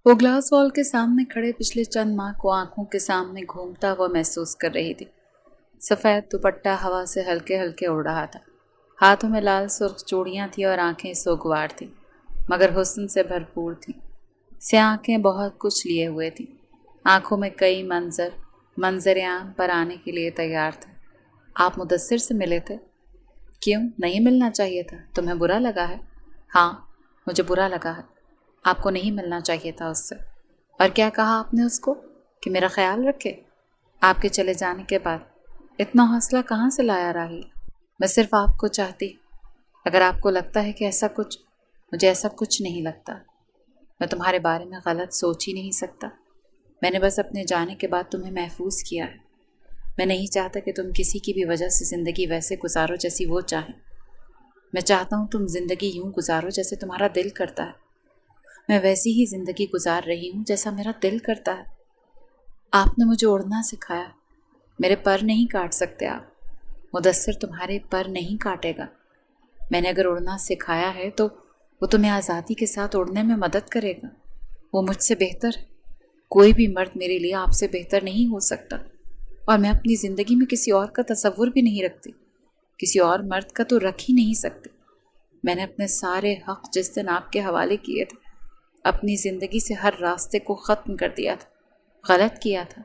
وہ گلاس وال کے سامنے کھڑے پچھلے چند ماہ کو آنکھوں کے سامنے گھومتا ہوا محسوس کر رہی تھی۔ سفید دوپٹہ ہوا سے ہلکے ہلکے اڑ رہا تھا، ہاتھوں میں لال سرخ چوڑیاں تھیں اور آنکھیں سوگوار تھیں مگر حسن سے بھرپور تھیں۔ سیاہ آنکھیں بہت کچھ لیے ہوئے تھیں، آنکھوں میں کئی منظر عام پر آنے کے لیے تیار تھے۔ آپ مدثر سے ملے تھے؟ کیوں نہیں ملنا چاہیے تھا؟ تمہیں برا لگا ہے؟ ہاں مجھے برا لگا ہے، آپ کو نہیں ملنا چاہیے تھا اس سے۔ اور کیا کہا آپ نے اس کو؟ کہ میرا خیال رکھے؟ آپ کے چلے جانے کے بعد اتنا حوصلہ کہاں سے لایا راہیل؟ میں صرف آپ کو چاہتی، اگر آپ کو لگتا ہے کہ مجھے ایسا کچھ نہیں لگتا۔ میں تمہارے بارے میں غلط سوچ ہی نہیں سکتا۔ میں نے بس اپنے جانے کے بعد تمہیں محفوظ کیا ہے۔ میں نہیں چاہتا کہ تم کسی کی بھی وجہ سے زندگی ویسے گزارو جیسی وہ چاہیں۔ میں چاہتا ہوں تم زندگی یوں گزارو جیسے تمہارا دل کرتا ہے۔ میں ویسی ہی زندگی گزار رہی ہوں جیسا میرا دل کرتا ہے۔ آپ نے مجھے اڑنا سکھایا، میرے پر نہیں کاٹ سکتے آپ۔ مدثر تمہارے پر نہیں کاٹے گا۔ میں نے اگر اڑنا سکھایا ہے تو وہ تمہیں آزادی کے ساتھ اڑنے میں مدد کرے گا۔ وہ مجھ سے بہتر ہے۔ کوئی بھی مرد میرے لیے آپ سے بہتر نہیں ہو سکتا، اور میں اپنی زندگی میں کسی اور کا تصور بھی نہیں رکھتی، کسی اور مرد کا تو رکھ ہی نہیں سکتی۔ میں نے اپنے سارے حق جس دن آپ کے حوالے کیے تھے، اپنی زندگی سے ہر راستے کو ختم کر دیا تھا۔ غلط کیا تھا۔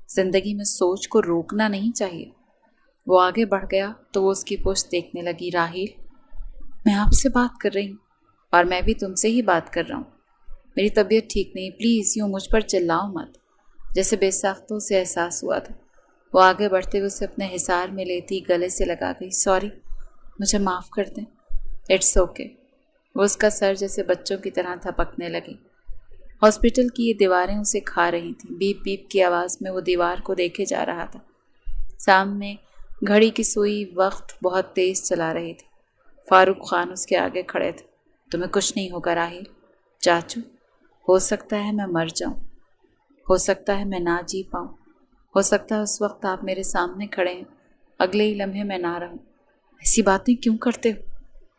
زندگی میں سوچ کو روکنا نہیں چاہیے۔ وہ آگے بڑھ گیا تو وہ اس کی پشت دیکھنے لگی۔ راہیل، میں آپ سے بات کر رہی ہوں، اور میں بھی تم سے ہی بات کر رہا ہوں۔ میری طبیعت ٹھیک نہیں، پلیز یوں مجھ پر چلاؤ مت۔ جیسے بے ساختوں سے احساس ہوا تھا۔ وہ آگے بڑھتے ہوئے اسے اپنے حصار میں لیتی گلے سے لگا گئی۔ سوری، مجھے معاف کر دیں۔ It's okay. وہ اس کا سر جیسے بچوں کی طرح تھپکنے لگی۔ ہاسپٹل کی یہ دیواریں اسے کھا رہی تھیں۔ بیپ بیپ کی آواز میں وہ دیوار کو دیکھے جا رہا تھا۔ سامنے گھڑی کی سوئی وقت بہت تیز چلا رہی تھی۔ فاروق خان اس کے آگے کھڑے تھے۔ تمہیں کچھ نہیں ہوگا راہیل۔ چاچو، ہو سکتا ہے میں مر جاؤں، ہو سکتا ہے میں نہ جی پاؤں، ہو سکتا ہے اس وقت آپ میرے سامنے کھڑے ہیں، اگلے ہی لمحے میں نہ رہوں۔ ایسی باتیں کیوں کرتے ہو؟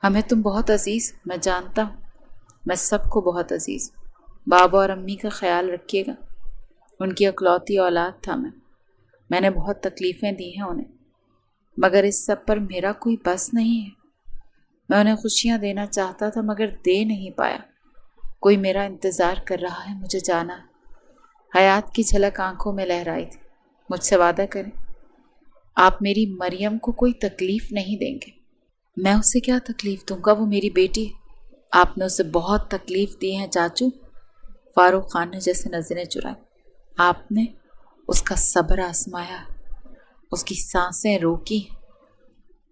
ہمیں تم بہت عزیز، میں جانتا ہوں، میں سب کو بہت عزیز ہوں۔ بابا اور امی کا خیال رکھیے گا، ان کی اکلوتی اولاد تھا میں نے بہت تکلیفیں دی ہیں انہیں، مگر اس سب پر میرا کوئی بس نہیں ہے۔ میں انہیں خوشیاں دینا چاہتا تھا مگر دے نہیں پایا۔ کوئی میرا انتظار کر رہا ہے، مجھے جانا ہے۔ حیات کی جھلک آنکھوں میں لہرائی تھی۔ مجھ سے وعدہ کریں، آپ میری مریم کو کوئی تکلیف نہیں دیں گے۔ میں اسے کیا تکلیف دوں گا؟ وہ میری بیٹی ہے۔ آپ نے اسے بہت تکلیف دی ہے چاچو۔ فاروق خان نے جیسے نظریں چرائی۔ آپ نے اس کا صبر آزمایا، اس کی سانسیں روکی۔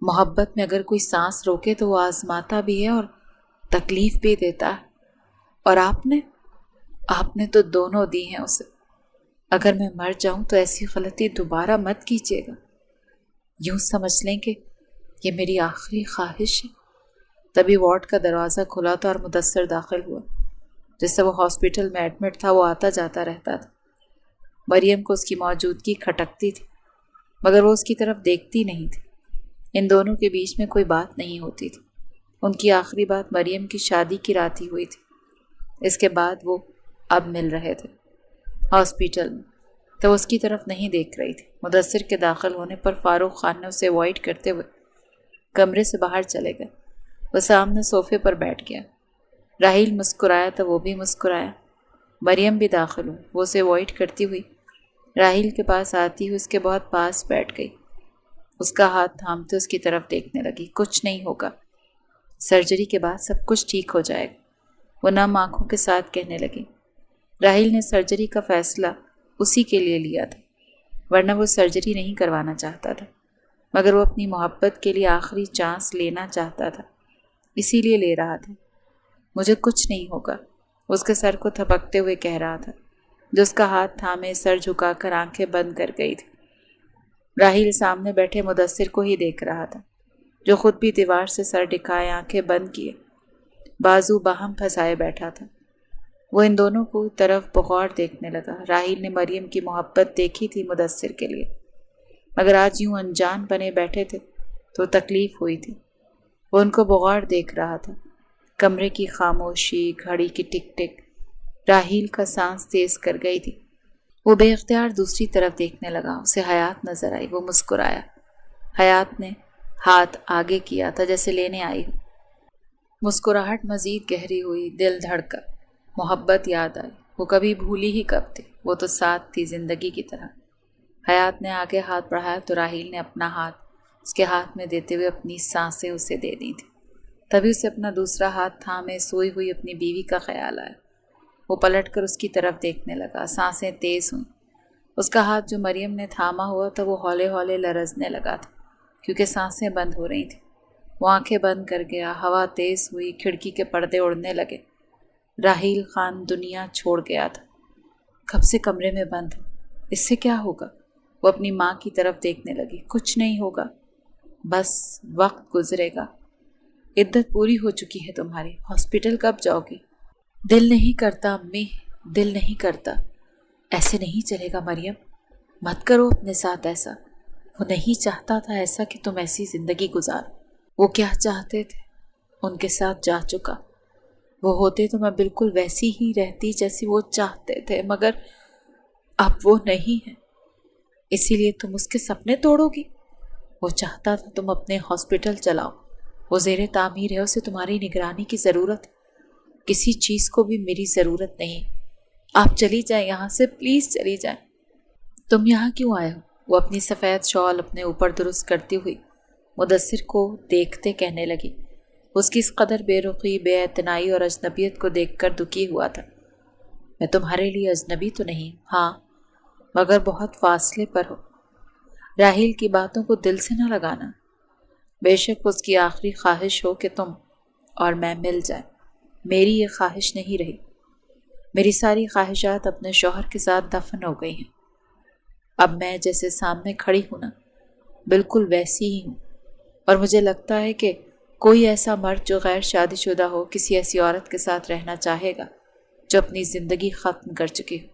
محبت میں اگر کوئی سانس روکے تو وہ آزماتا بھی ہے اور تکلیف بھی دیتا ہے، اور آپ نے تو دونوں دی ہیں اسے۔ اگر میں مر جاؤں تو ایسی غلطی دوبارہ مت کیجیے گا۔ یوں سمجھ لیں کہ یہ میری آخری خواہش ہے۔ تبھی وارڈ کا دروازہ کھلا تھا اور مدثر داخل ہوا۔ جس سے وہ ہاسپٹل میں ایڈمٹ تھا وہ آتا جاتا رہتا تھا۔ مریم کو اس کی موجودگی کھٹکتی تھی، مگر وہ اس کی طرف دیکھتی نہیں تھی۔ ان دونوں کے بیچ میں کوئی بات نہیں ہوتی تھی۔ ان کی آخری بات مریم کی شادی کی رات ہی ہوئی تھی۔ اس کے بعد وہ اب مل رہے تھے ہاسپٹل میں، تو اس کی طرف نہیں دیکھ رہی تھی۔ مدثر کے داخل ہونے پر فاروق خان نے اسے اوائڈ کرتے ہوئے کمرے سے باہر چلے گئے۔ وہ سامنے صوفے پر بیٹھ گیا۔ راہیل مسکرایا تو وہ بھی مسکرایا۔ مریم بھی داخل ہوئی۔ وہ اسے اوائڈ کرتی ہوئی راہیل کے پاس آتی ہوئی اس کے بہت پاس بیٹھ گئی۔ اس کا ہاتھ تھامتے اس کی طرف دیکھنے لگی۔ کچھ نہیں ہوگا، سرجری کے بعد سب کچھ ٹھیک ہو جائے گا، وہ نم آنکھوں کے ساتھ کہنے لگی۔ راہیل نے سرجری کا فیصلہ اسی کے لیے لیا تھا، ورنہ وہ سرجری نہیں کروانا چاہتا تھا، مگر وہ اپنی محبت کے لیے آخری چانس لینا چاہتا تھا، اسی لیے لے رہا تھا۔ مجھے کچھ نہیں ہوگا، اس کے سر کو تھپکتے ہوئے کہہ رہا تھا، جو اس کا ہاتھ تھامے سر جھکا کر آنکھیں بند کر گئی تھی۔ راہیل سامنے بیٹھے مدثر کو ہی دیکھ رہا تھا، جو خود بھی دیوار سے سر ٹکائے آنکھیں بند کیے بازو باہم پھنسائے بیٹھا تھا۔ وہ ان دونوں کو طرف بغور دیکھنے لگا۔ راہیل نے مریم کی محبت دیکھی تھی مدثر کے لیے، مگر آج یوں انجان بنے بیٹھے تھے تو تکلیف ہوئی تھی۔ وہ ان کو بغور دیکھ رہا تھا۔ کمرے کی خاموشی، گھڑی کی ٹک ٹک، راحیل کا سانس تیز کر گئی تھی۔ وہ بے اختیار دوسری طرف دیکھنے لگا۔ اسے حیات نظر آئی۔ وہ مسکرایا۔ حیات نے ہاتھ آگے کیا تھا جیسے لینے آئی ہو۔ مسکراہٹ مزید گہری ہوئی، دل دھڑکا، محبت یاد آئی۔ وہ کبھی بھولی ہی کب تھی، وہ تو ساتھ تھی زندگی کی طرح۔ حیات نے آگے ہاتھ بڑھایا تو راحیل نے اپنا ہاتھ اس کے ہاتھ میں دیتے ہوئے اپنی سانسیں اسے دے دی تھی۔ تبھی اسے اپنا دوسرا ہاتھ تھامے سوئی ہوئی اپنی بیوی کا خیال آیا۔ وہ پلٹ کر اس کی طرف دیکھنے لگا۔ سانسیں تیز ہوئیں۔ اس کا ہاتھ جو مریم نے تھاما ہوا تھا وہ ہولے ہولے لرزنے لگا تھا کیونکہ سانسیں بند ہو رہی تھیں۔ وہ آنکھیں بند کر گیا۔ ہوا تیز ہوئی، کھڑکی کے پردے اڑنے لگے۔ راحیل خان دنیا چھوڑ گیا تھا۔ کب سے کمرے میں بند ہو، اس سے کیا ہوگا؟ وہ اپنی ماں کی طرف دیکھنے لگی۔ کچھ نہیں ہوگا، بس وقت گزرے گا۔ عدت پوری ہو چکی ہے تمہاری، ہاسپٹل کب جاؤ گی؟ دل نہیں کرتا امی، دل نہیں کرتا۔ ایسے نہیں چلے گا مریم، مت کرو اپنے ساتھ ایسا۔ وہ نہیں چاہتا تھا ایسا کہ تم ایسی زندگی گزارو۔ وہ کیا چاہتے تھے ان کے ساتھ جا چکا۔ وہ ہوتے تو میں بالکل ویسی ہی رہتی جیسی وہ چاہتے تھے، مگر اب وہ نہیں ہے، اسی لیے تم اس کے سپنے توڑو گی۔ وہ چاہتا تھا تم اپنے ہاسپٹل چلاؤ، وہ زیر تعمیر ہے، اسے تمہاری نگرانی کی ضرورت ہے۔ کسی چیز کو بھی میری ضرورت نہیں۔ آپ چلی جائیں یہاں سے، پلیز چلی جائیں۔ تم یہاں کیوں آئے ہو؟ وہ اپنی سفید شال اپنے اوپر درست کرتی ہوئی مدثر کو دیکھتے کہنے لگی۔ اس کی اس قدر بے رخی، بے اعتنائی اور اجنبیت کو دیکھ کر دکھی ہوا تھا۔ میں تمہارے لیے اجنبی تو نہیں، ہاں، مگر بہت فاصلے پر ہو۔ راحیل کی باتوں کو دل سے نہ لگانا۔ بے شک اس کی آخری خواہش ہو کہ تم اور میں مل جائیں، میری یہ خواہش نہیں رہی۔ میری ساری خواہشات اپنے شوہر کے ساتھ دفن ہو گئی ہیں۔ اب میں جیسے سامنے کھڑی ہوں نا، بالکل ویسی ہی ہوں، اور مجھے لگتا ہے کہ کوئی ایسا مرد جو غیر شادی شدہ ہو کسی ایسی عورت کے ساتھ رہنا چاہے گا جو اپنی زندگی ختم کر چکی ہو۔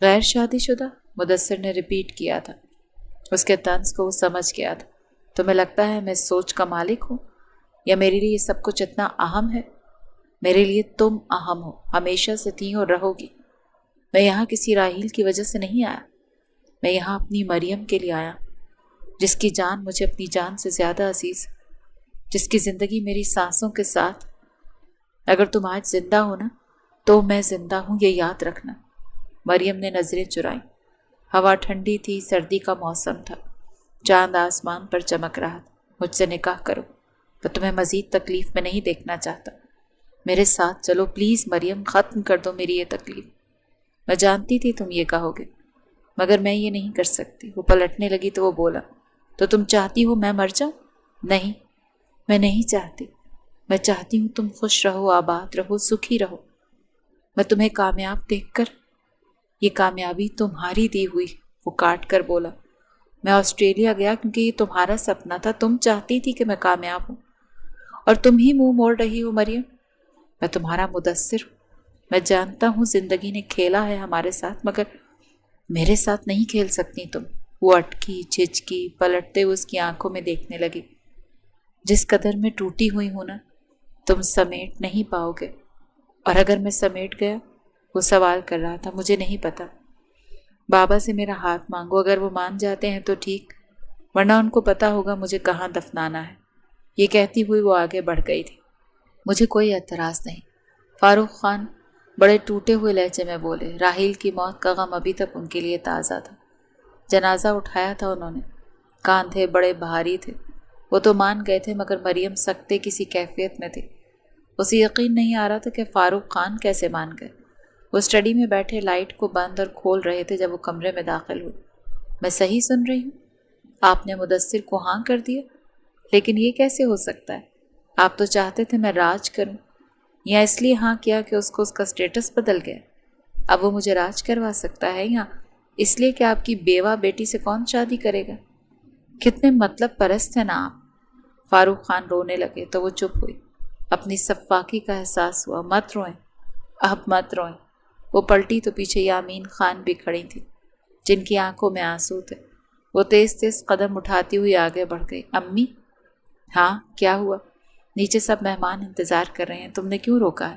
غیر شادی شدہ؟ مدثر نے ریپیٹ کیا تھا۔ اس کے طنز کو وہ سمجھ گیا تھا۔ تمہیں لگتا ہے میں سوچ کا مالک ہوں، یا میرے لیے یہ سب کچھ اتنا اہم ہے؟ میرے لیے تم اہم ہو، ہمیشہ سے تھی اور رہو گی۔ میں یہاں کسی راحیل کی وجہ سے نہیں آیا، میں یہاں اپنی مریم کے لیے آیا، جس کی جان مجھے اپنی جان سے زیادہ عزیز، جس کی زندگی میری سانسوں کے ساتھ۔ اگر تم آج زندہ ہو نا تو میں زندہ ہوں، یہ یاد رکھنا۔ مریم نے نظریں چرائیں۔ ہوا ٹھنڈی تھی، سردی کا موسم تھا، چاند آسمان پر چمک رہا تھا۔ مجھ سے نکاح کرو، میں تمہیں مزید تکلیف میں نہیں دیکھنا چاہتا۔ میرے ساتھ چلو پلیز مریم، ختم کر دو میری یہ تکلیف۔ میں جانتی تھی تم یہ کہو گے، مگر میں یہ نہیں کر سکتی۔ وہ پلٹنے لگی تو وہ بولا، تو تم چاہتی ہو میں مر جاؤں؟ نہیں، میں نہیں چاہتی۔ میں چاہتی ہوں تم خوش رہو، آباد رہو، سکھی رہو۔ میں تمہیں کامیاب دیکھ کر، یہ کامیابی تمہاری دی ہوئی، وہ کاٹ کر بولا۔ میں آسٹریلیا گیا کیونکہ یہ تمہارا سپنا تھا، تم چاہتی تھی کہ میں کامیاب ہوں، اور تم ہی منہ موڑ رہی ہو مریم۔ میں تمہارا مدثر ہوں، میں جانتا ہوں زندگی نے کھیلا ہے ہمارے ساتھ، مگر میرے ساتھ نہیں کھیل سکتی تم۔ وہ اٹکی، جھجکی، پلٹتے ہوئے اس کی آنکھوں میں دیکھنے لگی۔ جس قدر میں ٹوٹی ہوئی ہوں نا، تم سمیٹ نہیں پاؤ گے، اور اگر میں سمیٹ گیا، وہ سوال کر رہا تھا، مجھے نہیں پتا۔ بابا سے میرا ہاتھ مانگو، اگر وہ مان جاتے ہیں تو ٹھیک، ورنہ ان کو پتا ہوگا مجھے کہاں دفنانا ہے۔ یہ کہتی ہوئی وہ آگے بڑھ گئی تھی۔ مجھے کوئی اعتراض نہیں، فاروق خان بڑے ٹوٹے ہوئے لہجے میں بولے۔ راحیل کی موت کا غم ابھی تک ان کے لیے تازہ تھا۔ جنازہ اٹھایا تھا انہوں نے، کاندھے بڑے بھاری تھے۔ وہ تو مان گئے تھے، مگر مریم سکتے کسی کیفیت میں تھی۔ اسے یقین نہیں آ رہا تھا کہ فاروق خان کیسے مان گئے۔ وہ اسٹڈی میں بیٹھے لائٹ کو بند اور کھول رہے تھے جب وہ کمرے میں داخل ہوئے۔ میں صحیح سن رہی ہوں؟ آپ نے مدثر کو ہاں کر دیا؟ لیکن یہ کیسے ہو سکتا ہے؟ آپ تو چاہتے تھے میں راج کروں، یا اس لیے ہاں کیا کہ اس کو اس کا سٹیٹس بدل گیا؟ اب وہ مجھے راج کروا سکتا ہے، یا اس لیے کہ آپ کی بیوہ بیٹی سے کون شادی کرے گا؟ کتنے مطلب پرست ہیں نا آپ۔ فاروق خان رونے لگے تو وہ چپ ہوئی۔ اپنی سفاکی کا احساس ہوا۔ مت روئیں، اب مت روئیں۔ وہ پلٹی تو پیچھے یامین خان بھی کھڑی تھی، جن کی آنکھوں میں آنسو تھے۔ وہ تیز تیز قدم اٹھاتی ہوئی آگے بڑھ گئی۔ امی؟ ہاں، کیا ہوا؟ نیچے سب مہمان انتظار کر رہے ہیں، تم نے کیوں روکا ہے؟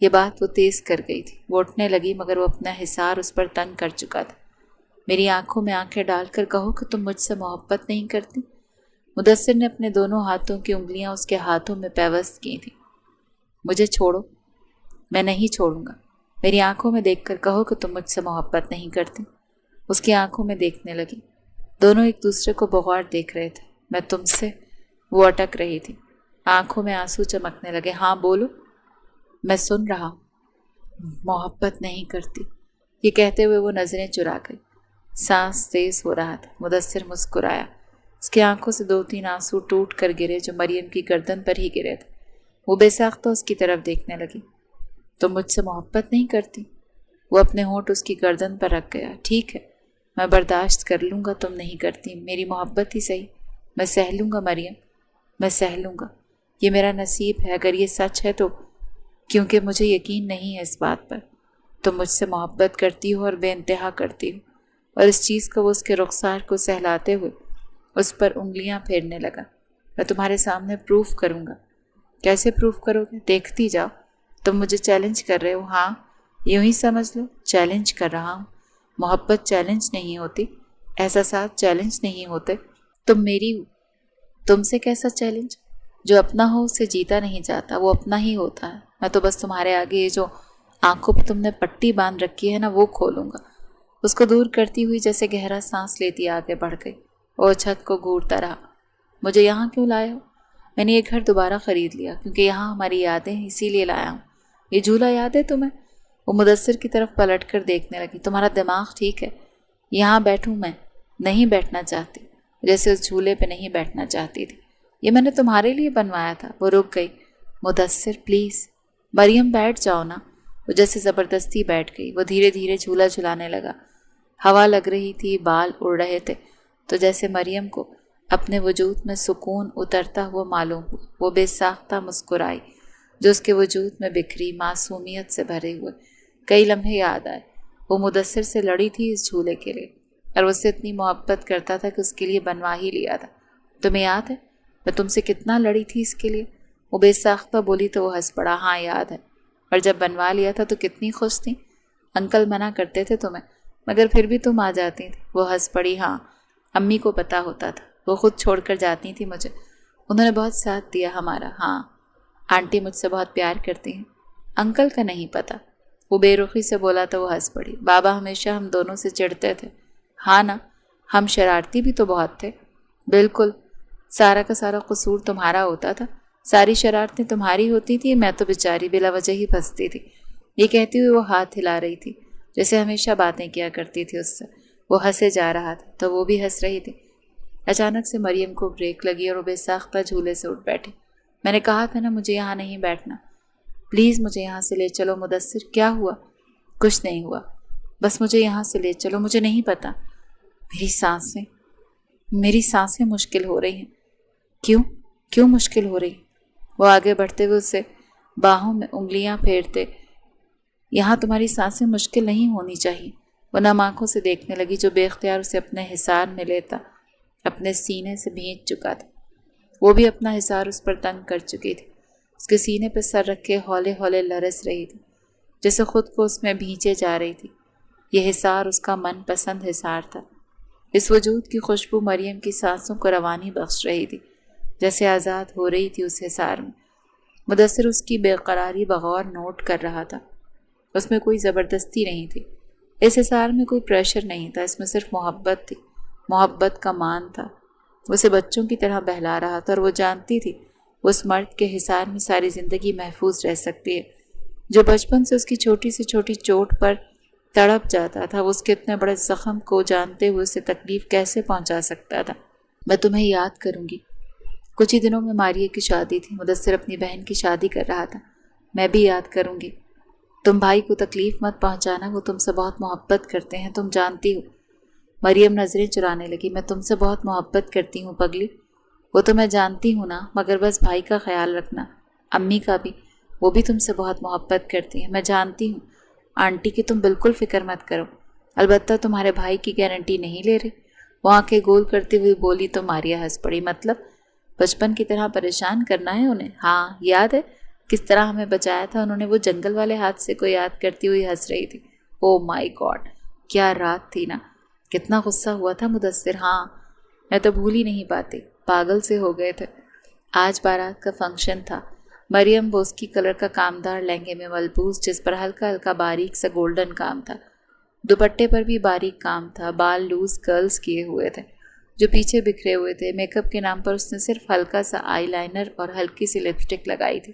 یہ بات وہ تیز کر گئی تھی۔ وہ اٹھنے لگی مگر وہ اپنا حصار اس پر تنگ کر چکا تھا۔ میری آنکھوں میں آنکھیں ڈال کر کہو کہ تم مجھ سے محبت نہیں کرتی۔ مدثر نے اپنے دونوں ہاتھوں کی انگلیاں اس کے ہاتھوں میں پیوست کی تھیں۔ مجھے چھوڑو۔ میں نہیں چھوڑوں گا۔ میری آنکھوں میں دیکھ کر کہو کہ تم مجھ سے محبت نہیں کرتی۔ اس کی آنکھوں میں دیکھنے لگی۔ دونوں ایک دوسرے کو بغور دیکھ رہے تھے۔ میں تم سے، وہ اٹک رہی تھی۔ آنکھوں میں آنسو چمکنے لگے۔ ہاں بولو۔ میں سن رہا ہوں۔ محبت نہیں کرتی۔ یہ کہتے ہوئے وہ نظریں چرا گئی۔ سانس تیز ہو رہا تھا۔ مدثر مسکرایا۔ اس کی آنکھوں سے 2-3 آنسو ٹوٹ کر گرے جو مریم کی گردن پر ہی گرے تھے۔ وہ بے ساختہ اس کی طرف دیکھنے لگی۔ تم مجھ سے محبت نہیں کرتی؟ وہ اپنے ہونٹ اس کی گردن پر رکھ گیا۔ ٹھیک ہے، میں برداشت کر لوں گا تم نہیں کرتی، میری محبت ہی صحیح۔ میں سہ لوں گا مریم، میں سہ لوں گا۔ یہ میرا نصیب ہے اگر یہ سچ ہے تو، کیونکہ مجھے یقین نہیں ہے اس بات پر۔ تم مجھ سے محبت کرتی ہو اور بے انتہا کرتی ہو۔ اور اس چیز کو وہ اس کے رخسار کو سہلاتے ہوئے اس پر انگلیاں پھیرنے لگا۔ میں تمہارے سامنے پروف کروں گا۔ کیسے پروف کرو گے؟ دیکھتی جاؤ۔ تم مجھے چیلنج کر رہے ہو؟ ہاں، یوں ہی سمجھ لو، چیلنج کر رہا ہوں۔ محبت چیلنج نہیں ہوتی، احساسات چیلنج نہیں ہوتے۔ تم میری ہو، تم سے کیسا چیلنج؟ جو اپنا ہو اسے جیتا نہیں جاتا، وہ اپنا ہی ہوتا ہے۔ میں تو بس تمہارے آگے یہ جو آنکھوں پہ تم نے پٹی باندھ رکھی ہے نا، وہ کھولوں گا۔ اس کو دور کرتی ہوئی جیسے گہرا سانس لیتی آگے بڑھ گئی اور چھت کو گھورتا رہا۔ مجھے یہاں کیوں لائے ہو؟ میں نے یہ گھر دوبارہ خرید لیا کیونکہ یہاں ہماری یادیں ہیں، اسی لیے لایا ہوں۔ یہ جھولا یاد ہے تمہیں؟ وہ مدثر کی طرف پلٹ کر دیکھنے لگی۔ تمہارا دماغ ٹھیک ہے؟ یہاں بیٹھوں میں نہیں بیٹھنا چاہتی، جیسے اس جھولے پہ نہیں بیٹھنا چاہتی تھی۔ یہ میں نے تمہارے لیے بنوایا تھا۔ وہ رک گئی۔ مدثر پلیز۔ مریم بیٹھ جاؤ نا۔ وہ جیسے زبردستی بیٹھ گئی۔ وہ دھیرے دھیرے جھولا جھلانے لگا۔ ہوا لگ رہی تھی، بال اڑ رہے تھے، تو جیسے مریم کو اپنے وجود میں سکون اترتا ہوا معلوم ہوا۔ وہ بے ساختہ مسکرائی جو اس کے وجود میں بکھری معصومیت سے بھرے ہوئے کئی لمحے یاد آئے۔ وہ مدثر سے لڑی تھی اس جھولے کے لیے، اور اس سے اتنی محبت کرتا تھا کہ اس کے لیے بنوا ہی لیا تھا۔ تمہیں یاد ہے میں تم سے کتنا لڑی تھی اس کے لیے؟ وہ بے ساختہ بولی تو وہ ہنس پڑا۔ ہاں یاد ہے، اور جب بنوا لیا تھا تو کتنی خوش تھی۔ انکل منع کرتے تھے تمہیں مگر پھر بھی تم آ جاتی تھی۔ وہ ہنس پڑی۔ ہاں، امی کو پتہ ہوتا تھا، وہ خود چھوڑ کر جاتی تھی مجھے۔ انہوں نے بہت ساتھ دیا ہمارا۔ ہاں، آنٹی مجھ سے بہت پیار کرتی ہیں۔ انکل کا نہیں پتہ۔ وہ بے رخی سے بولا تو وہ ہنس پڑی۔ بابا ہمیشہ ہم دونوں سے چڑھتے تھے۔ ہاں نا، ہم شرارتی بھی تو بہت تھے۔ بالکل، سارا کا سارا قصور تمہارا ہوتا تھا، ساری شرارتیں تمہاری ہوتی تھی، میں تو بیچاری بلا وجہ ہی پھنستی تھی۔ یہ کہتی ہوئی وہ ہاتھ ہلا رہی تھی جیسے ہمیشہ باتیں کیا کرتی تھی اس سے۔ وہ ہنسے جا رہا تھا تو وہ بھی ہنس رہی تھی۔ اچانک سے مریم کو بریک لگی اور وہ بے ساختہ جھولے سے اٹھ بیٹھی۔ میں نے کہا تھا نا مجھے یہاں نہیں بیٹھنا، پلیز مجھے یہاں سے لے چلو۔ مدثر کیا ہوا؟ کچھ نہیں ہوا، بس مجھے یہاں سے لے چلو۔ مجھے نہیں پتا، میری سانسیں مشکل ہو رہی ہیں۔ کیوں مشکل ہو رہی؟ وہ آگے بڑھتے ہوئے اسے باہوں میں انگلیاں پھیرتے۔ یہاں تمہاری سانسیں مشکل نہیں ہونی چاہیے۔ وہ نم آنکھوں سے دیکھنے لگی جو بے اختیار اسے اپنے حصار میں لیتا اپنے سینے سے بھینچ چکا تھا۔ وہ بھی اپنا حصار اس پر تنگ کر چکی تھی۔ اس کے سینے پہ سر رکھ کے ہولے ہولے لرز رہی تھی جیسے خود کو اس میں بھینچے جا رہی تھی۔ یہ حصار اس کا من پسند حصار تھا۔ اس وجود کی خوشبو مریم کی سانسوں کو روانی بخش رہی تھی، جیسے آزاد ہو رہی تھی اس حصار میں۔ مدثر اس کی بے قراری بغور نوٹ کر رہا تھا۔ اس میں کوئی زبردستی نہیں تھی، اس حصار میں کوئی پریشر نہیں تھا، اس میں صرف محبت تھی، محبت کا مان تھا۔ وہ اسے بچوں کی طرح بہلا رہا تھا اور وہ جانتی تھی وہ اس مرد کے حصار میں ساری زندگی محفوظ رہ سکتی ہے جو بچپن سے اس کی چھوٹی سے چھوٹی چوٹ پر تڑپ جاتا تھا۔ وہ اس کے اتنے بڑے زخم کو جانتے ہوئے اسے تکلیف کیسے پہنچا سکتا تھا؟ میں تمہیں یاد کروں گی۔ کچھ ہی دنوں میں ماریہ کی شادی تھی۔ مدثر اپنی بہن کی شادی کر رہا تھا۔ میں بھی یاد کروں گی۔ تم بھائی کو تکلیف مت پہنچانا، وہ تم سے بہت محبت کرتے ہیں، تم جانتی ہو۔ مریم نظریں چرانے لگی۔ میں تم سے بہت محبت کرتی ہوں پگلی۔ وہ تو میں جانتی ہوں نا، مگر بس بھائی کا خیال رکھنا، امی کا بھی، وہ بھی تم سے بہت محبت کرتی ہیں۔ میں جانتی ہوں آنٹی کی، تم بالکل فکر مت کرو۔ البتہ تمہارے بھائی کی گارنٹی نہیں لے رہے۔ وہ آنکھیں گول کرتے ہوئے بولی تو ماریہ ہنس پڑی۔ مطلب بچپن کی طرح پریشان کرنا ہے انہیں؟ ہاں، یاد ہے کس طرح ہمیں بچایا تھا انہوں نے، وہ جنگل والے حادثے کو یاد کرتی ہوئی ہنس رہی تھی۔ او مائی گاڈ، کیا رات تھی نا، کتنا غصہ ہوا تھا مدثر۔ ہاں میں تو بھول ہی نہیں پاتی، پاگل سے ہو گئے تھے۔ آج بارات کا فنکشن تھا۔ مریم بوسکی کلر کا کامدار لہنگے میں ملبوس، جس پر ہلکا ہلکا باریک سا گولڈن کام تھا، دوپٹے پر بھی باریک کام تھا، بال لوز کرلز کیے ہوئے تھے جو پیچھے بکھرے ہوئے تھے۔ میک اپ کے نام پر اس نے صرف ہلکا سا آئی لائنر اور ہلکی سی لپسٹک لگائی تھی۔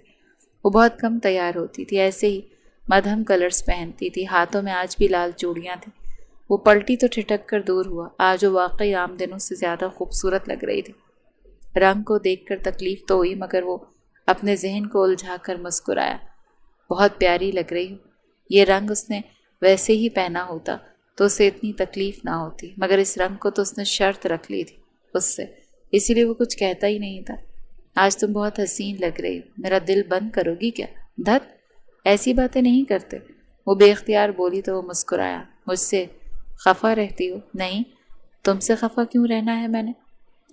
وہ بہت کم تیار ہوتی تھی، ایسے ہی مدھم کلرز پہنتی تھی، ہاتھوں میں آج بھی لال چوڑیاں تھیں۔ وہ پلٹی تو ٹھٹک کر دور ہوا، آج وہ واقعی عام دنوں سے زیادہ خوبصورت لگ رہی تھی۔ رنگ کو دیکھ کر تکلیف تو ہوئی، مگر وہ اپنے ذہن کو الجھا کر مسکرایا۔ بہت پیاری لگ رہی ہو۔ یہ رنگ اس نے ویسے ہی پہنا ہوتا تو اسے اتنی تکلیف نہ ہوتی، مگر اس رنگ کو تو اس نے شرط رکھ لی تھی اس سے، اسی لیے وہ کچھ کہتا ہی نہیں تھا۔ آج تم بہت حسین لگ رہی ہو، میرا دل بند کرو گی کیا؟ دھت، ایسی باتیں نہیں کرتے۔ وہ بے اختیار بولی تو وہ مسکرایا۔ مجھ سے خفا رہتی ہو؟ نہیں، تم سے خفا کیوں رہنا ہے میں نے؟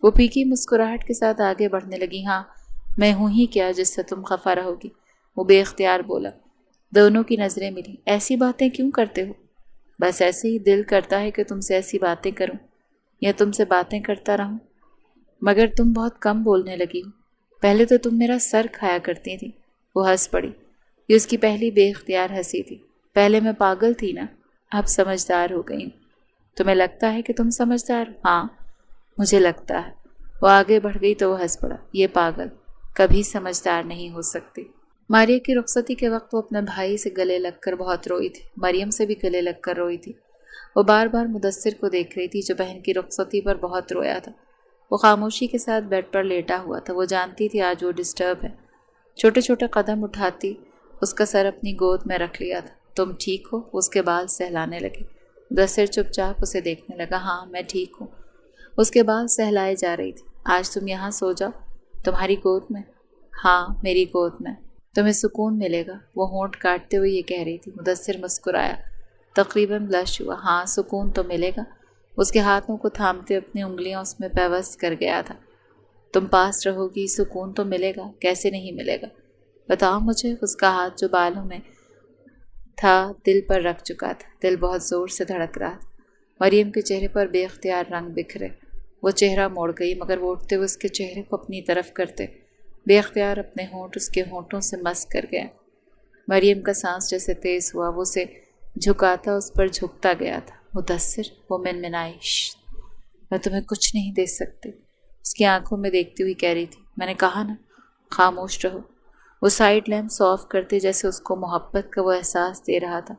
وہ پھیکی مسکراہٹ کے ساتھ آگے بڑھنے لگی۔ ہاں میں ہوں ہی کیا جس سے تم خفا رہو گی؟ وہ بے اختیار بولا۔ دونوں کی نظریں ملی۔ ایسی باتیں کیوں کرتے ہو؟ بس ایسے ہی دل کرتا ہے کہ تم سے ایسی باتیں کروں یا تم سے باتیں کرتا رہوں، مگر تم بہت کم بولنے لگی ہو۔ پہلے تو تم میرا سر کھایا کرتی تھی۔ وہ ہنس پڑی۔ یہ اس کی پہلی بے اختیار ہنسی تھی۔ پہلے میں پاگل تھی نا، اب سمجھدار ہو گئی ہوں۔ تمہیں لگتا ہے کہ تم سمجھدار ہو؟ ہاں مجھے لگتا ہے۔ وہ آگے بڑھ گئی تو وہ ہنس پڑا۔ یہ پاگل کبھی سمجھدار نہیں ہو سکتی۔ ماریا کی رخصتی کے وقت وہ اپنے بھائی سے گلے لگ کر بہت روئی تھی، مریم سے بھی گلے لگ کر روئی تھی۔ وہ بار بار مدثر کو دیکھ رہی تھی جو بہن کی رخصتی پر بہت رویا تھا۔ وہ خاموشی کے ساتھ بیڈ پر لیٹا ہوا تھا۔ وہ جانتی تھی آج وہ ڈسٹرب ہے۔ چھوٹے چھوٹے قدم اٹھاتی اس کا سر اپنی گود میں رکھ لیا تھا۔ تم ٹھیک ہو؟ اس کے بال سہلانے لگے۔ مدثر چپ چاپ اسے دیکھنے لگا۔ ہاں میں ٹھیک ہوں۔ اس کے بال سہلائے جا رہی تھی۔ آج تم یہاں سو جاؤ، تمہاری گود میں؟ ہاں میری گود میں، تمہیں سکون ملے گا۔ وہ ہونٹ کاٹتے ہوئے یہ کہہ رہی تھی۔ مدثر مسکرایا، تقریباً بلش ہوا۔ ہاں سکون تو ملے گا۔ اس کے ہاتھوں کو تھامتے اپنی انگلیاں اس میں پیوست کر گیا تھا۔ تم پاس رہو گی، سکون تو ملے گا، کیسے نہیں ملے گا؟ بتاؤ مجھے۔ اس کا ہاتھ جو بالوں میں تھا دل پر رکھ چکا تھا۔ دل بہت زور سے دھڑک رہا تھا۔ مریم کے چہرے پر بے اختیار رنگ بکھرے۔ وہ چہرہ موڑ گئی، مگر وہ اٹھتے ہوئے اس کے چہرے کو اپنی طرف کرتے بے اختیار اپنے ہونٹ اس کے ہونٹوں سے مس کر گیا۔ مریم کا سانس جیسے تیز ہوا، وہ اسے جھکاتا اس پر جھکتا گیا تھا۔ مدثر، وہ منمنائی، شش، میں تمہیں کچھ نہیں دے سکتی۔ اس کی آنکھوں میں دیکھتی ہوئی کہہ رہی تھی۔ میں نے کہا نا خاموش رہو۔ وہ سائڈ لیمپ آف کرتے جیسے اس کو محبت کا وہ احساس دے رہا تھا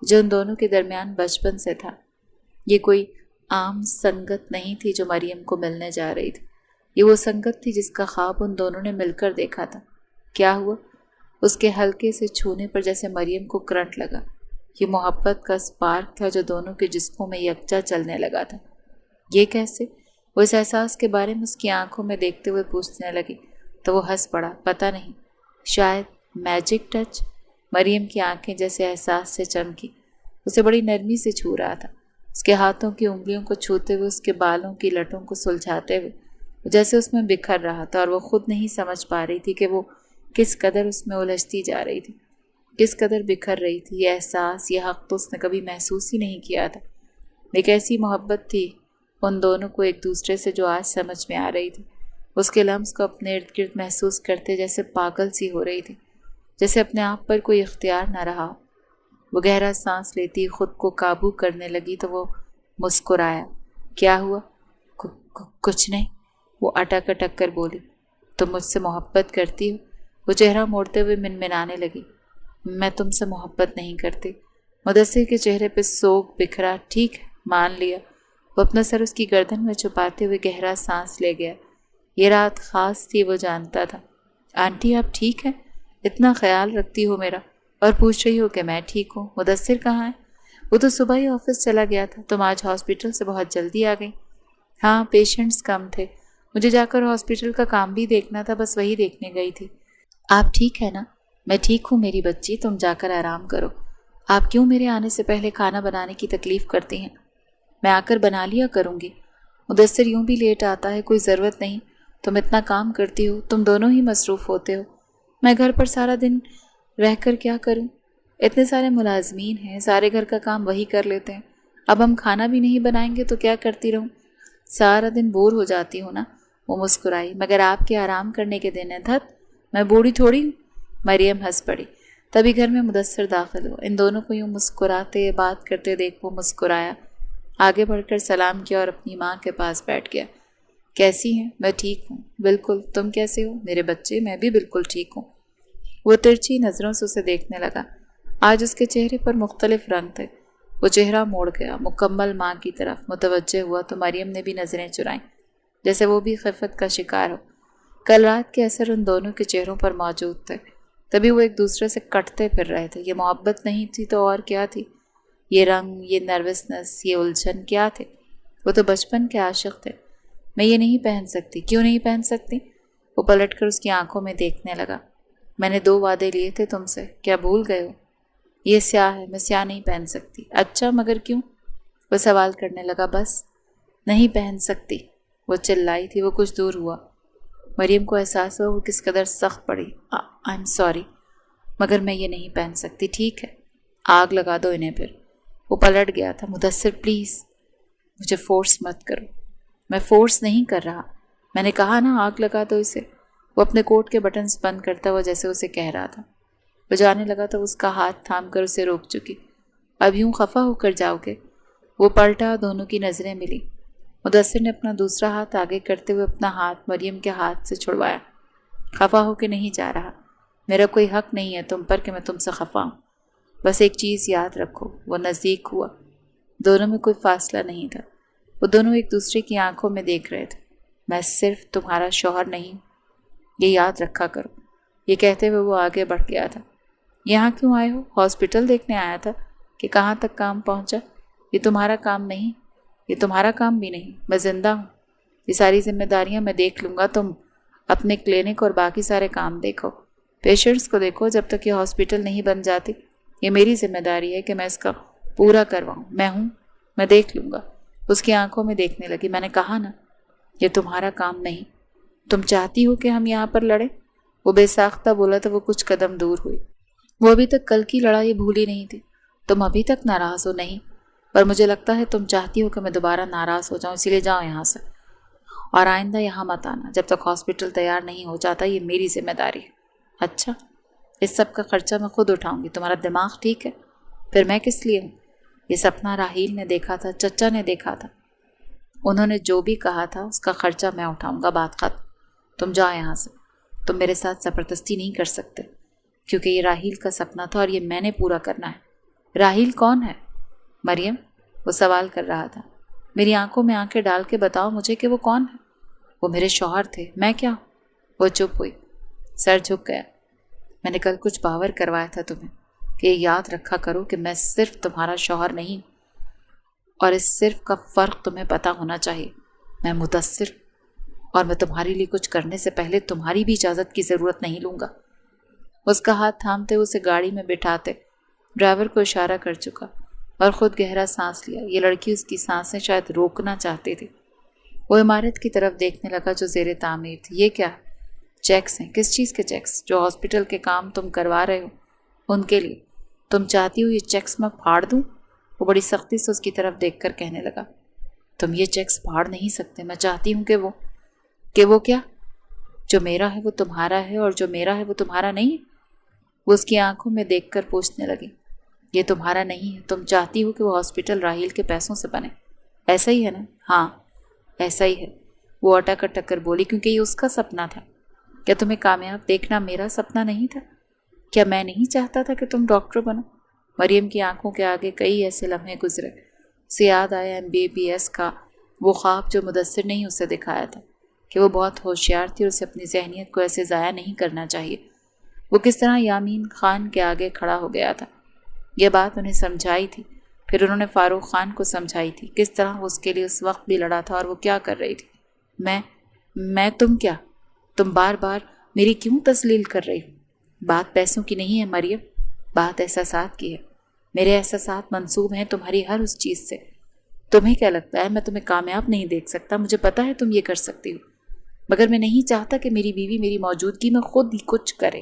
جو ان دونوں کے درمیان بچپن سے تھا۔ یہ کوئی عام سنگت نہیں تھی جو مریم کو ملنے جا رہی تھی، یہ وہ سنگت تھی جس کا خواب ان دونوں نے مل کر دیکھا تھا۔ کیا ہوا؟ اس کے ہلکے سے چھونے پر جیسے مریم کو کرنٹ لگا۔ یہ محبت کا سپارک تھا جو دونوں کے جسموں میں یکجا چلنے لگا تھا۔ یہ کیسے؟ وہ اس احساس کے بارے میں اس کی آنکھوں میں دیکھتے ہوئے پوچھنے لگی تو وہ ہنس پڑا۔ پتہ نہیں، شاید میجک ٹچ۔ مریم کی آنکھیں جیسے احساس سے چمکی، اسے بڑی نرمی سے چھو رہا تھا، اس کے ہاتھوں کی انگلیوں کو چھوتے ہوئے، اس کے بالوں کی لٹوں کو سلجھاتے ہوئے، جیسے اس میں بکھر رہا تھا اور وہ خود نہیں سمجھ پا رہی تھی کہ وہ کس قدر اس میں الجھتی جا رہی تھی، کس قدر بکھر رہی تھی۔ یہ احساس، یہ حق تو اس نے کبھی محسوس ہی نہیں کیا تھا۔ ایک ایسی محبت تھی ان دونوں کو ایک دوسرے سے جو آج سمجھ میں آ رہی تھی۔ اس کے لمس کو اپنے ارد گرد محسوس کرتے جیسے پاگل سی ہو رہی تھی، جیسے اپنے آپ پر کوئی اختیار نہ رہا۔ وہ گہرا سانس لیتی خود کو قابو کرنے لگی تو وہ مسکرایا۔ کیا ہوا؟ کچھ نہیں، وہ اٹک اٹک کر بولی۔ تم مجھ سے محبت کرتی ہو؟ وہ چہرہ موڑتے ہوئے منمنانے لگی۔ میں تم سے محبت نہیں کرتی۔ مدثر کے چہرے پہ سوگ بکھرا۔ ٹھیک ہے، مان لیا۔ وہ اپنا سر اس کی گردن میں چھپاتے ہوئے گہرا سانس لے گیا۔ یہ رات خاص تھی، وہ جانتا تھا۔ آنٹی آپ ٹھیک ہیں؟ اتنا خیال رکھتی ہو میرا اور پوچھ رہی ہو کہ میں ٹھیک ہوں۔ مدثر کہاں ہے؟ وہ تو صبح ہی آفس چلا گیا تھا۔ تم آج ہاسپٹل سے بہت جلدی آ گئی؟ ہاں پیشنٹس کم تھے، مجھے جا کر ہاسپٹل کا کام بھی دیکھنا تھا، بس وہی دیکھنے گئی تھی۔ آپ ٹھیک ہے نا؟ میں ٹھیک ہوں میری بچی، تم جا کر آرام کرو۔ آپ کیوں میرے آنے سے پہلے کھانا بنانے کی تکلیف کرتی ہیں؟ میں آ کر بنا لیا کروں گی۔ مدثر یوں بھی لیٹ آتا ہے، کوئی ضرورت نہیں، تم اتنا کام کرتی ہو، تم دونوں ہی مصروف ہوتے ہو، میں گھر پر سارا دن رہ کر کیا کروں؟ اتنے سارے ملازمین ہیں، سارے گھر کا کام وہی کر لیتے ہیں، اب ہم کھانا بھی نہیں بنائیں گے تو کیا کرتی رہوں؟ سارا دن بور ہو جاتی ہوں نا۔ وہ مسکرائی۔ مگر آپ کے آرام کرنے کے دن ہے دھت، میں بوڑھی تھوڑی ہوں۔ مریم ہنس پڑی۔ تبھی گھر میں مدثر داخل ہوا۔ ان دونوں کو یوں مسکراتے بات کرتے دیکھ وہ مسکرایا، آگے بڑھ کر سلام کیا اور اپنی ماں کے پاس بیٹھ گیا۔ کیسی ہیں؟ میں ٹھیک ہوں۔ بالکل، تم کیسے ہو میرے بچے؟ میں بھی بالکل ٹھیک ہوں۔ وہ ترچھی نظروں سے اسے دیکھنے لگا۔ آج اس کے چہرے پر مختلف رنگ تھے۔ وہ چہرہ موڑ گیا، مکمل ماں کی طرف متوجہ ہوا تو مریم نے بھی نظریں چرائیں، جیسے وہ بھی خفت کا شکار ہو۔ کل رات کے اثر ان دونوں کے چہروں پر موجود تھے، تبھی وہ ایک دوسرے سے کٹتے پھر رہے تھے۔ یہ محبت نہیں تھی تو اور کیا تھی؟ یہ رنگ، یہ نروسنس، یہ الجھن کیا تھے؟ وہ تو بچپن کے عاشق تھے۔ میں یہ نہیں پہن سکتی۔ کیوں نہیں پہن سکتی؟ وہ پلٹ کر اس کی آنکھوں میں دیکھنے لگا۔ میں نے 2 وعدے لیے تھے تم سے، کیا بھول گئے ہو؟ یہ سیاہ ہے، میں سیاہ نہیں پہن سکتی۔ اچھا، مگر کیوں؟ وہ سوال کرنے لگا۔ بس نہیں پہن سکتی، وہ چلائی تھی۔ وہ کچھ دور ہوا، مریم کو احساس ہوا وہ کس قدر سخت پڑی۔ آئی ایم سوری، مگر میں یہ نہیں پہن سکتی۔ ٹھیک ہے، آگ لگا دو انہیں پھر۔ وہ پلٹ گیا تھا۔ مدثر پلیز مجھے فورس مت کرو۔ میں فورس نہیں کر رہا، میں نے کہا نا آگ لگا دو اسے۔ وہ اپنے کوٹ کے بٹنز بند کرتا ہوا جیسے اسے کہہ رہا تھا۔ وہ جانے لگا تو اس کا ہاتھ تھام کر اسے روک چکی۔ اب یوں خفا ہو کر جاؤ گے؟ وہ پلٹا، دونوں کی نظریں ملی۔ مدثر نے اپنا دوسرا ہاتھ آگے کرتے ہوئے اپنا ہاتھ مریم کے ہاتھ سے چھڑوایا۔ خفا ہو کے نہیں جا رہا، میرا کوئی حق نہیں ہے تم پر کہ میں تم سے خفا ہوں۔ بس ایک چیز یاد رکھو۔ وہ نزدیک ہوا، دونوں میں کوئی فاصلہ نہیں تھا۔ وہ دونوں ایک دوسرے کی آنکھوں میں دیکھ رہے تھے۔ میں صرف تمہارا شوہر نہیں، یہ یاد رکھا کرو۔ یہ کہتے ہوئے وہ آگے بڑھ گیا تھا۔ یہاں کیوں آئے ہو؟ ہاسپٹل دیکھنے آیا تھا کہ کہاں تک کام پہنچا۔ یہ تمہارا کام نہیں، یہ تمہارا کام بھی نہیں۔ میں زندہ ہوں، یہ ساری ذمہ داریاں میں دیکھ لوں گا۔ تم اپنے کلینک اور باقی سارے کام دیکھو، پیشنٹس کو دیکھو جب تک یہ ہاسپٹل نہیں بن جاتی۔ یہ میری ذمہ داری ہے کہ میں اس کا پورا کرواؤں۔ میں ہوں، میں دیکھ لوں گا۔ اس کی آنکھوں میں دیکھنے لگی۔ میں نے کہا نا، یہ تمہارا کام نہیں۔ تم چاہتی ہو کہ ہم یہاں پر لڑیں؟ وہ بے ساختہ بولا تو وہ کچھ قدم دور ہوئی۔ وہ ابھی تک کل کی لڑائی بھولی نہیں تھی۔ تم ابھی تک ناراض ہو؟ نہیں، پر مجھے لگتا ہے تم چاہتی ہو کہ میں دوبارہ ناراض ہو جاؤں، اسی لیے جاؤ یہاں سے، اور آئندہ یہاں مت آنا جب تک ہاسپٹل تیار نہیں ہو جاتا۔ یہ میری ذمہ داری ہے۔ اچھا، اس سب کا خرچہ میں خود اٹھاؤں گی۔ تمہارا دماغ ٹھیک ہے؟ پھر میں کس لیے ہوں؟ یہ سپنا راحیل نے دیکھا تھا، چچا نے دیکھا تھا، انہوں نے جو بھی کہا تھا اس کا خرچہ میں اٹھاؤں گا۔ بات ختم۔ تم جاؤ یہاں سے۔ تم میرے ساتھ زبردستی نہیں کر سکتے، کیونکہ یہ راحیل کا سپنا تھا اور یہ میں نے پورا کرنا ہے۔ راحیل کون ہے؟ مریم، وہ سوال کر رہا تھا۔ میری آنکھوں میں آنکھیں ڈال کے بتاؤ مجھے کہ وہ کون ہے۔ وہ میرے شوہر تھے، میں کیا ہوں؟ وہ چپ ہوئی، سر جھک گیا۔ میں نے کل کچھ باور کروایا تھا تمہیں کہ یہ یاد رکھا کرو کہ میں صرف تمہارا شوہر نہیں، اور اس صرف کا فرق تمہیں پتہ ہونا چاہیے۔ میں مدثر، اور میں تمہارے لیے کچھ کرنے سے پہلے تمہاری بھی اجازت کی ضرورت نہیں لوں گا۔ اس کا ہاتھ تھامتے اسے گاڑی میں بٹھاتے ڈرائیور کو اشارہ کر چکا اور خود گہرا سانس لیا۔ یہ لڑکی اس کی سانسیں شاید روکنا چاہتی تھی۔ وہ عمارت کی طرف دیکھنے لگا جو زیر تعمیر تھی۔ یہ کیا ہے؟ چیکس ہیں۔ کس چیز کے چیکس؟ جو ہاسپٹل کے کام تم کروا رہے ہو ان کے لیے۔ تم چاہتی ہو یہ چیکس میں پھاڑ دوں؟ وہ بڑی سختی سے اس کی طرف دیکھ کر کہنے لگا۔ تم یہ چیکس پھاڑ نہیں سکتے۔ میں چاہتی ہوں کہ وہ کیا؟ جو میرا ہے وہ تمہارا ہے، اور جو میرا ہے وہ تمہارا نہیں۔ وہ اس کی آنکھوں میں دیکھ کر پوچھنے لگی۔ یہ تمہارا نہیں ہے، تم چاہتی ہو کہ وہ ہاسپٹل راحیل کے پیسوں سے بنے، ایسا ہی ہے نا؟ ہاں ایسا ہی ہے، وہ اٹک اٹک کر بولی، کیونکہ یہ اس کا سپنا تھا۔ کیا تمہیں کامیاب دیکھنا میرا سپنا نہیں تھا؟ کیا میں نہیں چاہتا تھا کہ تم ڈاکٹر بنو؟ مریم کی آنکھوں کے آگے کئی ایسے لمحے گزرے۔ اسے یاد آیا MBBS کا وہ خواب جو مدثر نے ہی اسے دکھایا تھا، کہ وہ بہت ہوشیار تھی اور اسے اپنی ذہنیت کو ایسے ضائع نہیں کرنا چاہیے۔ وہ کس طرح یامین خان کے آگے کھڑا ہو گیا تھا، یہ بات انہیں سمجھائی تھی، پھر انہوں نے فاروق خان کو سمجھائی تھی، کس طرح وہ اس کے لیے اس وقت بھی لڑا تھا اور وہ کیا کر رہی تھی۔ میں تم کیا؟ تم بار بار میری کیوں تسلیل کر رہی ہو؟ بات پیسوں کی نہیں ہے مریم، بات احساسات کی ہے۔ میرے احساسات منسوب ہیں تمہاری ہر اس چیز سے۔ تمہیں کیا لگتا ہے میں تمہیں کامیاب نہیں دیکھ سکتا؟ مجھے پتا ہے تم یہ کر سکتی ہو، مگر میں نہیں چاہتا کہ میری بیوی میری موجودگی میں خود ہی کچھ کرے۔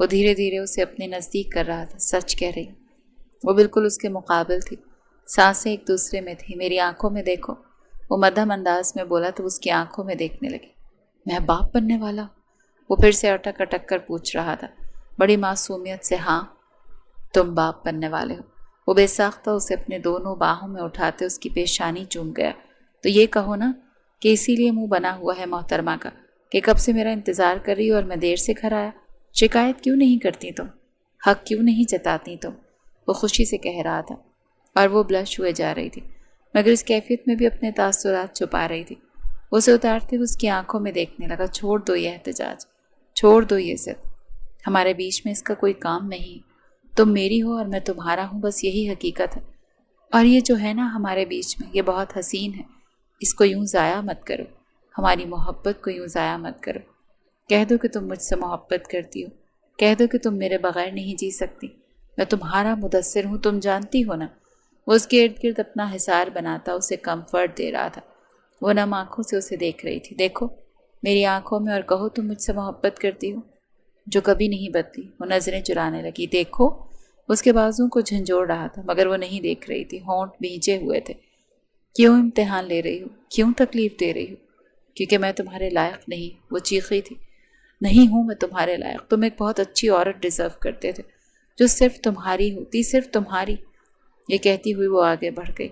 وہ دھیرے دھیرے اسے اپنے نزدیک کر رہا تھا. سچ کہہ رہی. وہ بالکل اس کے مقابل تھی. سانسیں ایک دوسرے میں تھی. میری آنکھوں میں دیکھو. وہ مدھم انداز میں بولا تو اس کی آنکھوں میں دیکھنے لگی. میں باپ بننے والا؟ وہ پھر سے اٹک اٹک کر پوچھ رہا تھا بڑی معصومیت سے. ہاں تم باپ بننے والے ہو. وہ بے ساختہ اسے اپنے دونوں باہوں میں اٹھاتے اس کی پیشانی چوم گیا. تو یہ کہو نا کہ اسی لیے منہ بنا ہوا ہے محترمہ کا کہ کب سے میرا انتظار کر رہی ہو اور میں دیر سے گھر آیا. شکایت کیوں نہیں کرتی تم؟ حق کیوں نہیں جتاتی تم؟ وہ خوشی سے کہہ رہا تھا اور وہ بلش ہوئے جا رہی تھی مگر اس کیفیت میں بھی اپنے تاثرات چھپا رہی تھی. اسے اتارتے ہوئے اس کی آنکھوں میں دیکھنے لگا. چھوڑ دو یہ احتجاج, چھوڑ دو یہ ضد. ہمارے بیچ میں اس کا کوئی کام نہیں. تم میری ہو اور میں تمہارا ہوں, بس یہی حقیقت ہے. اور یہ جو ہے نا ہمارے بیچ میں, یہ بہت حسین ہے. اس کو یوں ضائع مت کرو. ہماری محبت کو یوں ضائع مت کرو. کہہ دو کہ تم مجھ سے محبت کرتی ہو. کہہ دو کہ تم میرے بغیر نہیں جی سکتی. میں تمہارا مدثر ہوں, تم جانتی ہو نا. وہ اس کے ارد گرد اپنا حصار بناتا اسے کمفرٹ دے رہا تھا. وہ نم آنکھوں سے اسے دیکھ رہی تھی. دیکھو میری آنکھوں میں اور کہو تم مجھ سے محبت کرتی ہو, جو کبھی نہیں بدلی. وہ نظریں چرانے لگی. دیکھو. اس کے بازوں کو جھنجھوڑ رہا تھا مگر وہ نہیں دیکھ رہی تھی. ہونٹ بھینچے ہوئے تھے. کیوں امتحان لے رہی ہو؟ کیوں تکلیف دے رہی ہو؟ کیونکہ میں تمہارے لائق نہیں. وہ چیخی تھی. نہیں ہوں میں تمہارے لائق. تم ایک بہت اچھی عورت ڈیزرو کرتے تھے جو صرف تمہاری ہوتی, صرف تمہاری. یہ کہتی ہوئی وہ آگے بڑھ گئی.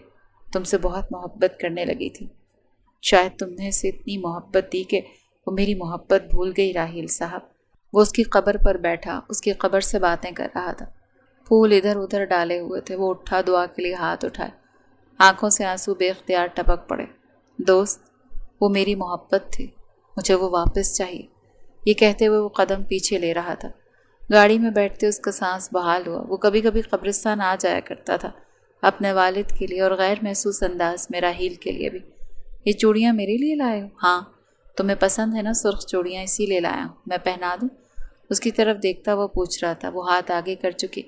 تم سے بہت محبت کرنے لگی تھی. شاید تم نے اسے اتنی محبت دی کہ وہ میری محبت بھول گئی. راہیل صاحب. وہ اس کی قبر پر بیٹھا اس کی قبر سے باتیں کر رہا تھا. پھول ادھر ادھر ڈالے ہوئے تھے. وہ اٹھا, دعا کے لیے ہاتھ اٹھائے. آنکھوں سے آنسو بے اختیار ٹپک پڑے. دوست وہ میری محبت تھی, مجھے وہ واپس چاہیے. یہ کہتے ہوئے وہ قدم پیچھے لے رہا تھا. گاڑی میں بیٹھتے اس کا سانس بحال ہوا. وہ کبھی کبھی قبرستان آ جایا کرتا تھا اپنے والد کے لیے اور غیر محسوس انداز میں راہیل کے لیے بھی. یہ چوڑیاں میرے لیے لائے ہو؟ ہاں تمہیں پسند ہے نا سرخ چوڑیاں, اسی لیے لایا ہوں. میں پہنا دوں؟ اس کی طرف دیکھتا وہ پوچھ رہا تھا. وہ ہاتھ آگے کر چکی.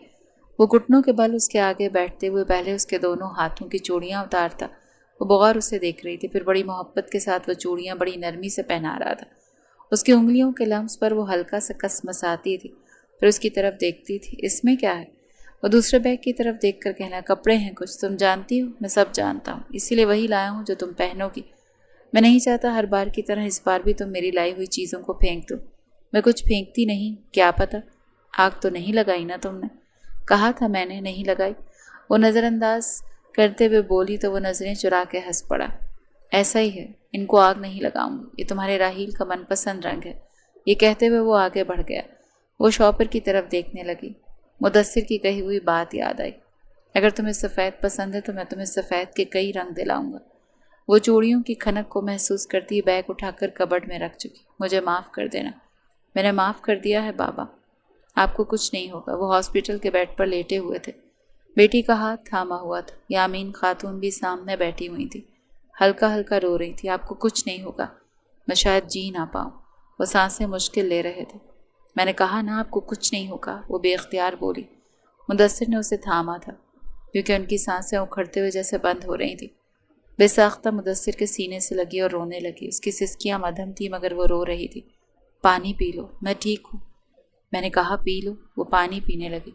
وہ گھٹنوں کے بل اس کے آگے بیٹھتے ہوئے پہلے اس کے دونوں ہاتھوں کی چوڑیاں اتارتا. وہ بغور اسے دیکھ رہی تھی. پھر بڑی محبت کے ساتھ وہ چوڑیاں بڑی نرمی سے پہنا رہا تھا. اس کی انگلیوں کے لمس پر وہ ہلکا سا کسمساتی تھی. پھر اس کی طرف دیکھتی تھی. اس میں کیا ہے؟ وہ دوسرے بیگ کی طرف دیکھ کر کہنا. کپڑے ہیں کچھ, تم جانتی ہو میں سب جانتا ہوں, اسی لیے وہی لایا ہوں جو تم پہنو گی. میں نہیں چاہتا ہر بار کی طرح اس بار بھی تم میری لائی ہوئی چیزوں کو پھینک دو. میں کچھ پھینکتی نہیں. کیا پتہ. آگ تو نہیں لگائی نا تم نے؟ کہا تھا میں نے نہیں لگائی. وہ نظر انداز کرتے ہوئے بولی تو وہ نظریں چرا کے ہنس پڑا. ایسا ہی ہے, ان کو آگ نہیں لگاؤں گی. یہ تمہارے راہیل کا من پسند رنگ ہے. یہ کہتے ہوئے وہ آگے بڑھ گیا. وہ شاپر کی طرف دیکھنے لگی. مدثر کی کہی ہوئی بات یاد آئی. اگر تمہیں سفید پسند ہے تو میں تمہیں سفید کے کئی رنگ دلاؤں گا. وہ چوڑیوں کی کھنک کو محسوس کرتی بیگ اٹھا کر کبڈ میں رکھ چکی. مجھے معاف کر دینا. میں نے معاف کر دیا ہے بابا. آپ کو کچھ نہیں ہوگا. وہ ہاسپٹل کے بیڈ پر لیٹے ہوئے تھے. بیٹی کا ہاتھ تھاما ہوا تھا. یامین خاتون بھی سامنے بیٹھی ہوئی تھی. ہلکا ہلکا رو رہی تھی. آپ کو کچھ نہیں ہوگا. میں شاید جی نہ پاؤں. وہ سانسیں مشکل لے رہے تھے. میں نے کہا نا آپ کو کچھ نہیں ہوگا. وہ بے اختیار بولی. مدثر نے اسے تھاما تھا کیونکہ ان کی سانسیں اکھڑتے ہوئے جیسے بند ہو رہی تھیں. بے ساختہ مدثر کے سینے سے لگی اور رونے لگی. اس کی سسکیاں مدھم تھی مگر وہ رو رہی تھی. پانی پی لو, میں ٹھیک ہوں. میں نے کہا پی لو. وہ پانی پینے لگی.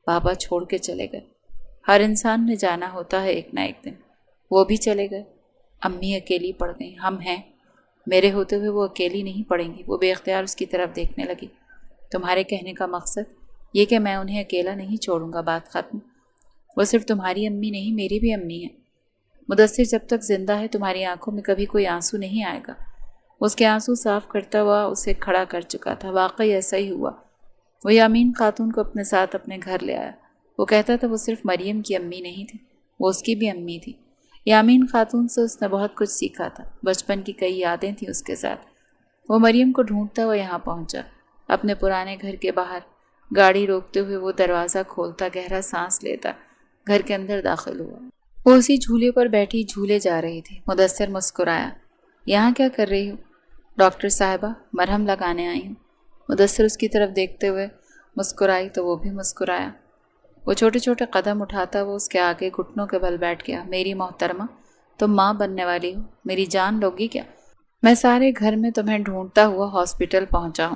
بابا چھوڑ کے چلے گئے. ہر انسان نے جانا ہوتا ہے ایک نہ ایک دن. وہ بھی چلے گئے. امی اکیلی پڑ گئیں. ہم ہیں. میرے ہوتے ہوئے وہ اکیلی نہیں پڑیں گی. وہ بے اختیار اس کی طرف دیکھنے لگی. تمہارے کہنے کا مقصد یہ کہ میں انہیں اکیلا نہیں چھوڑوں گا. بات ختم. وہ صرف تمہاری امی نہیں میری بھی امی ہے. مدثر جب تک زندہ ہے تمہاری آنکھوں میں کبھی کوئی آنسو نہیں آئے گا. اس کے آنسو صاف کرتا ہوا اسے کھڑا کر چکا تھا. واقعی ایسا ہی ہوا. وہ یامین خاتون کو اپنے ساتھ اپنے گھر لے آیا. وہ کہتا تھا وہ صرف مریم کی امی نہیں تھی, وہ اس کی بھی امی تھی. یامین خاتون سے اس نے بہت کچھ سیکھا تھا. بچپن کی کئی یادیں تھیں اس کے ساتھ. وہ مریم کو ڈھونڈتا ہوا یہاں پہنچا. اپنے پرانے گھر کے باہر گاڑی روکتے ہوئے وہ دروازہ کھولتا, گہرا سانس لیتا, گھر کے اندر داخل ہوا. وہ اسی جھولے پر بیٹھی جھولے جا رہی تھی. مدثر مسکرایا. یہاں کیا کر رہی ہو؟ ڈاکٹر صاحبہ مرہم لگانے آئی ہوں. مدثر اس کی طرف دیکھتے ہوئے مسکرائی تو وہ بھی مسکرایا. وہ چھوٹے چھوٹے قدم اٹھاتا وہ اس کے آگے گھٹنوں کے بل بیٹھ گیا. میری محترمہ تم ماں بننے والی ہو. میری جان لوگی کیا؟ میں سارے گھر میں تمہیں ڈھونڈتا ہوا ہاسپٹل پہنچا ہوں.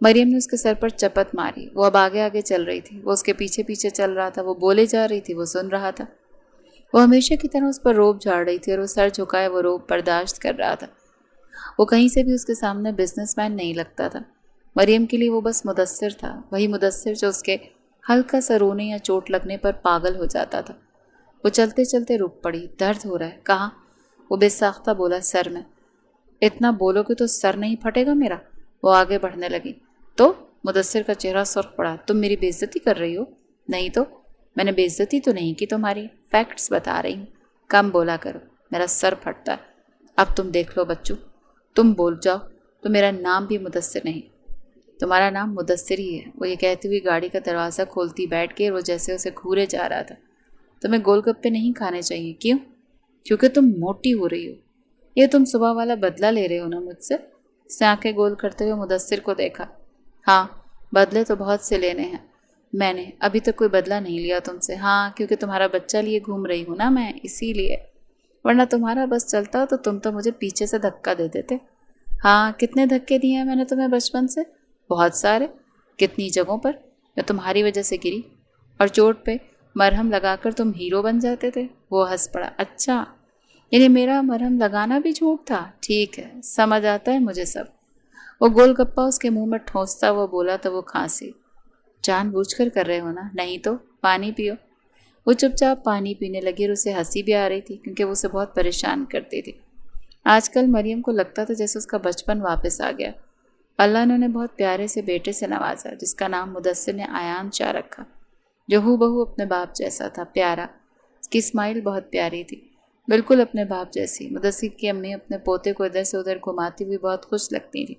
مریم نے اس کے سر پر چپت ماری۔ وہ اب آگے آگے چل رہی تھی، وہ اس کے پیچھے پیچھے چل رہا تھا، وہ بولے جا رہی تھی، وہ سن رہا تھا۔ وہ ہمیشہ کی طرح اس پر روب جھاڑ رہی تھی اور وہ سر جھکائے وہ روب برداشت کر رہا تھا۔ وہ کہیں سے بھی اس کے سامنے بزنس مین نہیں لگتا تھا۔ مریم کے لیے وہ بس مدثر تھا، وہی مدثر جو اس کے ہلکا سا رونے یا چوٹ لگنے پر پاگل ہو جاتا تھا۔ وہ چلتے چلتے رک پڑی۔ درد ہو رہا ہے؟ کہاں؟ وہ بے ساختہ بولا، سر میں۔ اتنا بولو کہ تو سر نہیں پھٹے گا میرا؟ وہ آگے بڑھنے لگی۔ تو مدثر کا چہرہ سرخ پڑا۔ تم میری بے عزتی کر رہی ہو؟ نہیں تو، میں نے بے عزتی تو نہیں کی تمہاری، فیکٹس بتا رہی ہوں۔ کم بولا کرو، میرا سر پھٹتا ہے۔ اب تم دیکھ لو بچوں، تم بول جاؤ تو میرا نام بھی مدثر نہیں، تمہارا نام مدثر ہی ہے۔ وہ یہ کہتی ہوئی گاڑی کا دروازہ کھولتی بیٹھ گئی اور وہ جیسے اسے گھورے جا رہا تھا۔ تمہیں گول گپے نہیں کھانے چاہیے۔ کیوں؟ کیونکہ تم موٹی ہو رہی ہو۔ یہ تم صبح والا بدلہ لے رہے ہو نا مجھ سے؟ اس نے آنکھیں گول کرتے ہوئے مدثر کو دیکھا۔ ہاں، بدلے تو بہت سے لینے ہیں، میں نے ابھی تک کوئی بدلہ نہیں لیا تم سے۔ ہاں، کیونکہ تمہارا بچہ لیے گھوم رہی ہوں نا میں، اسی لیے، ورنہ تمہارا بس چلتا تو تم تو مجھے پیچھے سے دھکا دے دیتے۔ ہاں، کتنے دھکے دیے ہیں میں نے تمہیں بچپن سے؟ بہت سارے۔ کتنی جگہوں پر؟ میں تمہاری وجہ سے گری اور چوٹ پہ مرہم لگا کر تم ہیرو بن جاتے تھے۔ وہ ہنس پڑا۔ اچھا، یعنی میرا مرہم لگانا بھی جھوٹ تھا؟ ٹھیک ہے، سمجھ آتا ہے مجھے سب۔ وہ گول گپا اس کے منہ میں ٹھونستا ہوا بولا تو وہ کھانسی۔ جان بوجھ کر رہے ہو نا؟ نہیں تو، پانی پیو۔ وہ چپ چاپ پانی پینے لگی اور اسے ہنسی بھی آ رہی تھی کیونکہ وہ اسے بہت پریشان کرتی تھی۔ آج کل مریم کو لگتا تھا جیسے اس کا بچپن واپس آ گیا۔ اللہ نے انہیں بہت پیارے سے بیٹے سے نوازا جس کا نام مدثر نے ایان شاہ رکھا، جو ہو بہو اپنے باپ جیسا تھا، پیارا۔ اس کی اسمائل بہت پیاری تھی، بالکل اپنے باپ جیسی۔ مدثر کی امی اپنے پوتے کو ادھر سے ادھر گھماتی ہوئی بہت خوش لگتی تھی۔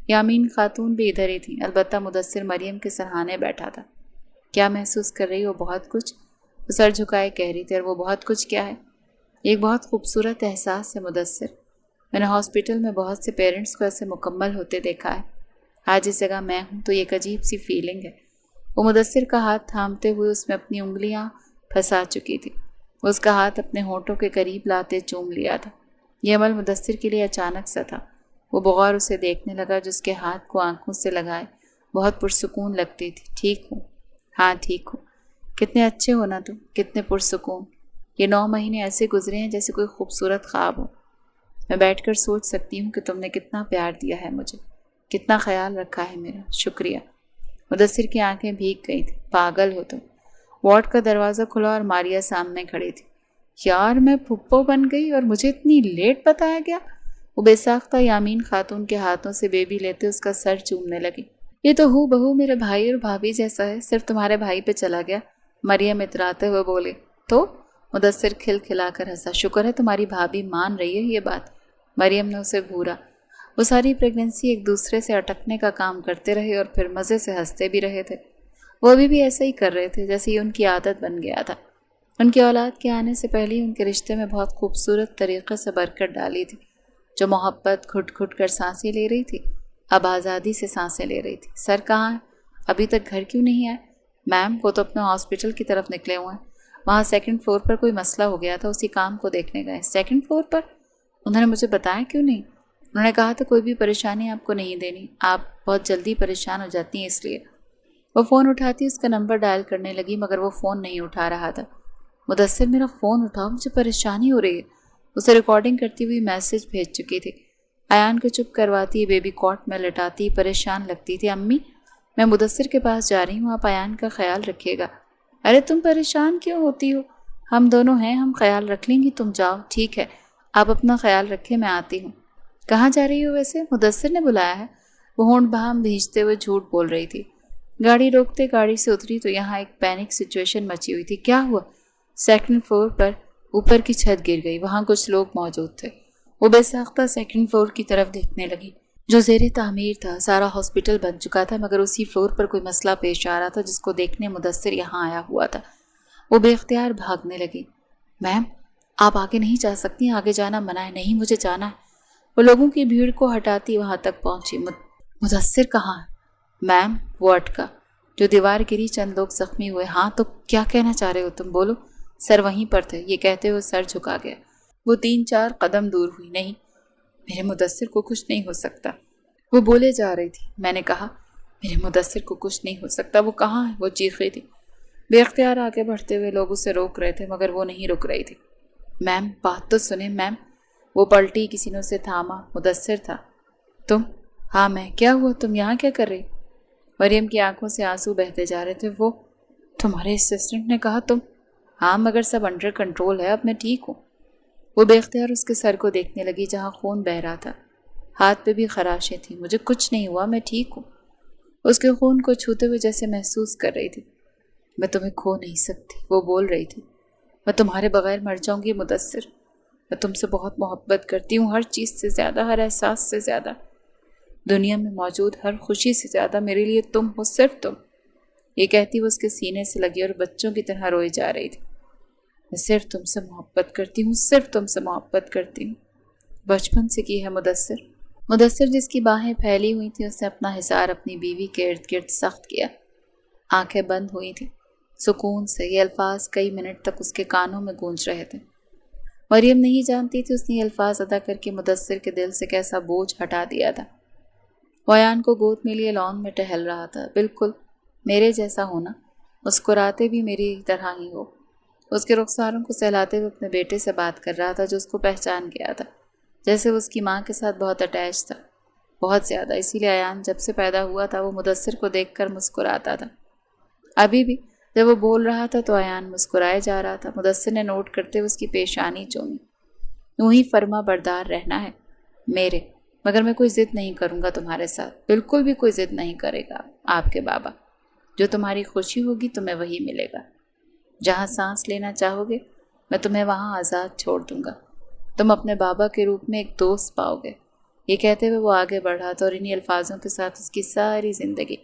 یامین خاتون بھی ادھر ہی تھی، البتہ مدثر مریم کے سرہانے بیٹھا تھا۔ کیا محسوس کر رہی ہو؟ بہت کچھ، وہ سر جھکائے کہہ رہی تھی۔ اور وہ بہت کچھ کیا ہے؟ ایک بہت خوبصورت احساس ہے مدثر۔ میں نے ہاسپٹل میں بہت سے پیرنٹس کو ایسے مکمل ہوتے دیکھا ہے۔ آج اس جگہ میں ہوں تو یہ ایک عجیب سی فیلنگ ہے۔ وہ مدثر کا ہاتھ تھامتے ہوئے اس میں اپنی انگلیاں پھنسا چکی تھی۔ وہ اس کا ہاتھ اپنے ہونٹوں کے قریب لاتے چوم لیا تھا۔ یہ عمل مدثر کے لیے اچانک سا تھا۔ وہ بغور اسے دیکھنے لگا جو اس کے ہاتھ کو آنکھوں سے لگائے بہت پرسکون لگتی تھی۔ ٹھیک ہوں؟ ہاں ٹھیک ہوں۔ کتنے اچھے ہو نا تم، کتنے پرسکون۔ یہ 9 مہینے ایسے گزرے ہیں جیسے کوئی خوبصورت خواب ہو۔ میں بیٹھ کر سوچ سکتی ہوں کہ تم نے کتنا پیار دیا ہے مجھے، کتنا خیال رکھا ہے میرا، شکریہ۔ مدثر کی آنکھیں بھیگ گئی تھیں۔ پاگل ہو تم۔ وارڈ کا دروازہ کھلا اور ماریا سامنے کھڑی تھی۔ یار، میں پھپھو بن گئی اور مجھے اتنی لیٹ بتایا گیا۔ وہ بے ساختہ یامین خاتون کے ہاتھوں سے بیبی لیتے اس کا سر چومنے لگی۔ یہ تو ہو بہو میرے بھائی اور بھابھی جیسا ہے، صرف تمہارے بھائی پہ چلا گیا۔ مریم اتراتے ہوئے بولے۔ تو مدثر کھل کھلا کر ہنسا۔ شکر ہے تمہاری بھابھی مان رہی ہے یہ بات۔ مریم نے اسے گھورا۔ وہ ساری پریگننسی ایک دوسرے سے اٹکنے کا کام کرتے رہے اور پھر مزے سے ہنستے بھی رہے تھے۔ وہ بھی ایسا ہی کر رہے تھے جیسے یہ ان کی عادت بن گیا تھا۔ ان کی اولاد کے آنے سے پہلے ہی ان کے رشتے میں بہت خوبصورت طریقے سے برکت ڈالی تھی۔ جو محبت گھٹ گھٹ کر سانسیں لے رہی تھی، اب آزادی سے سانسیں لے رہی تھی۔ سر کہاں ہے؟ ابھی تک گھر کیوں نہیں آئے؟ میم، وہ تو اپنے ہاسپٹل کی طرف نکلے ہوئے ہیں۔ وہاں 2nd فلور پر کوئی مسئلہ ہو گیا تھا، اسی کام کو دیکھنے گئے۔ 2nd فلور پر؟ انہوں نے مجھے بتایا کیوں نہیں؟ انہوں نے کہا تھا کوئی بھی پریشانی آپ کو نہیں دینی، آپ بہت جلدی پریشان ہو جاتی ہیں اس لیے۔ وہ فون اٹھاتی اس کا نمبر ڈائل کرنے لگی مگر وہ فون نہیں اٹھا رہا تھا۔ مدثر، میرا فون اٹھاؤ، مجھے پریشانی ہو رہی ہے۔ اسے ریکارڈنگ کرتی ہوئی میسج بھیج چکی تھی۔ ایان کو چپ کرواتی، بیبی کاٹ میں لٹاتی پریشان لگتی تھی۔ امی، میں مدثر کے پاس جا رہی ہوں، آپ ایان کا خیال رکھیے گا۔ ارے تم پریشان کیوں ہوتی ہو؟ ہم دونوں ہیں، ہم خیال رکھ لیں گی، تم جاؤ۔ ٹھیک ہے، آپ اپنا خیال رکھیں، میں آتی ہوں۔ کہاں جا رہی ہو ویسے؟ مدثر نے بلایا ہے۔ وہ ہونٹ بہام بھیجتے ہوئے جھوٹ بول رہی تھی۔ گاڑی روکتے گاڑی سے اتری تو یہاں ایک پینک سچویشن مچی ہوئی تھی۔ کیا ہوا؟ 2nd فلور پر اوپر کی چھت گر گئی، وہاں کچھ لوگ موجود تھے۔ وہ بے ساختہ 2nd فلور کی طرف دیکھنے لگی جو زیر تعمیر تھا۔ سارا ہاسپٹل بن چکا تھا مگر اسی فلور پر کوئی مسئلہ پیش آ رہا تھا جس کو دیکھنے مدثر یہاں آیا ہوا تھا۔ وہ بے اختیار بھاگنے لگی۔ میم، آپ آگے نہیں جا سکتی، آگے جانا منع ہے۔ نہیں، مجھے جانا ہے۔ وہ لوگوں کی بھیڑ کو ہٹاتی وہاں تک پہنچی۔ مدثر کہاں ہے؟ میم، وہ اٹکا۔ جو دیوار گری چند لوگ زخمی ہوئے۔ ہاں تو کیا کہنا چاہ رہے ہو تم؟ بولو۔ سر وہیں پر تھے، یہ کہتے ہوئے سر جھکا گیا۔ وہ 3-4 قدم دور ہوئی۔ نہیں، میرے مدثر کو کچھ نہیں ہو سکتا۔ وہ بولے جا رہی تھی۔ میں نے کہا میرے مدثر کو کچھ نہیں ہو سکتا، وہ کہاں ہے؟ وہ چیخ رہی تھی۔ بے اختیار آگے بڑھتے ہوئے لوگ اسے روک رہے تھے مگر وہ نہیں رک رہی تھی۔ میم بات تو سنیں میم۔ وہ پلٹی، کسی نے اسے تھاما۔ مدثر تھا۔ تم؟ ہاں میں۔ کیا ہوا؟ تم یہاں کیا کر رہی؟ مریم کی آنکھوں سے آنسو بہتے جا رہے تھے۔ وہ تمہارے اسسٹنٹ نے کہا تم؟ ہاں مگر سب انڈر کنٹرول ہے، اب میں ٹھیک ہوں۔ وہ بے اختیار اس کے سر کو دیکھنے لگی جہاں خون بہہ رہا تھا، ہاتھ پہ بھی خراشیں تھیں۔ مجھے کچھ نہیں ہوا، میں ٹھیک ہوں۔ اس کے خون کو چھوتے ہوئے جیسے محسوس کر رہی تھی۔ میں تمہیں کھو نہیں سکتی، وہ بول رہی تھی۔ میں تمہارے بغیر مر جاؤں گی مدثر۔ میں تم سے بہت محبت کرتی ہوں، ہر چیز سے زیادہ، ہر احساس سے زیادہ، دنیا میں موجود ہر خوشی سے زیادہ میرے لیے تم ہو، صرف تم۔ یہ کہتی وہ اس کے سینے سے لگی اور بچوں کی طرح روئی جا رہی تھی۔ میں صرف تم سے محبت کرتی ہوں، صرف تم سے محبت کرتی ہوں، بچپن سے کی ہے مدثر۔ مدثر جس کی باہیں پھیلی ہوئی تھیں، اس نے اپنا حصار اپنی بیوی کے ارد گرد سخت کیا۔ آنکھیں بند ہوئی تھیں سکون سے۔ یہ الفاظ کئی منٹ تک اس کے کانوں میں گونج رہے تھے۔ مریم نہیں جانتی تھی اس نے یہ الفاظ ادا کر کے مدثر کے دل سے کیسا بوجھ ہٹا دیا تھا۔ وہ ایان کو گود میں لیے لان میں ٹہل رہا تھا، بالکل میرے جیسا ہونا، مسکراتے بھی میری طرح ہی ہو۔ اس کے رخساروں کو سہلاتے ہوئے اپنے بیٹے سے بات کر رہا تھا جو اس کو پہچان گیا تھا، جیسے وہ اس کی ماں کے ساتھ بہت اٹیچ تھا، بہت زیادہ۔ اسی لیے ایان جب سے پیدا ہوا تھا وہ مدثر کو دیکھ کر مسکراتا تھا۔ ابھی بھی جب وہ بول رہا تھا تو ایان مسکرائے جا رہا تھا۔ مدثر نے نوٹ کرتے ہوئے اس کی پیشانی چومی۔ یوں ہی فرما بردار رہنا ہے میرے، مگر میں کوئی ضد نہیں کروں گا تمہارے ساتھ، بالکل بھی کوئی ضد نہیں کرے گا آپ کے بابا۔ جو تمہاری خوشی ہوگی تمہیں وہی ملے گا۔ جہاں سانس لینا چاہو گے میں تمہیں وہاں آزاد چھوڑ دوں گا۔ تم اپنے بابا کے روپ میں ایک دوست پاؤ گے۔ یہ کہتے ہوئے وہ آگے بڑھا تھا اور انہی الفاظوں کے ساتھ اس کی ساری زندگی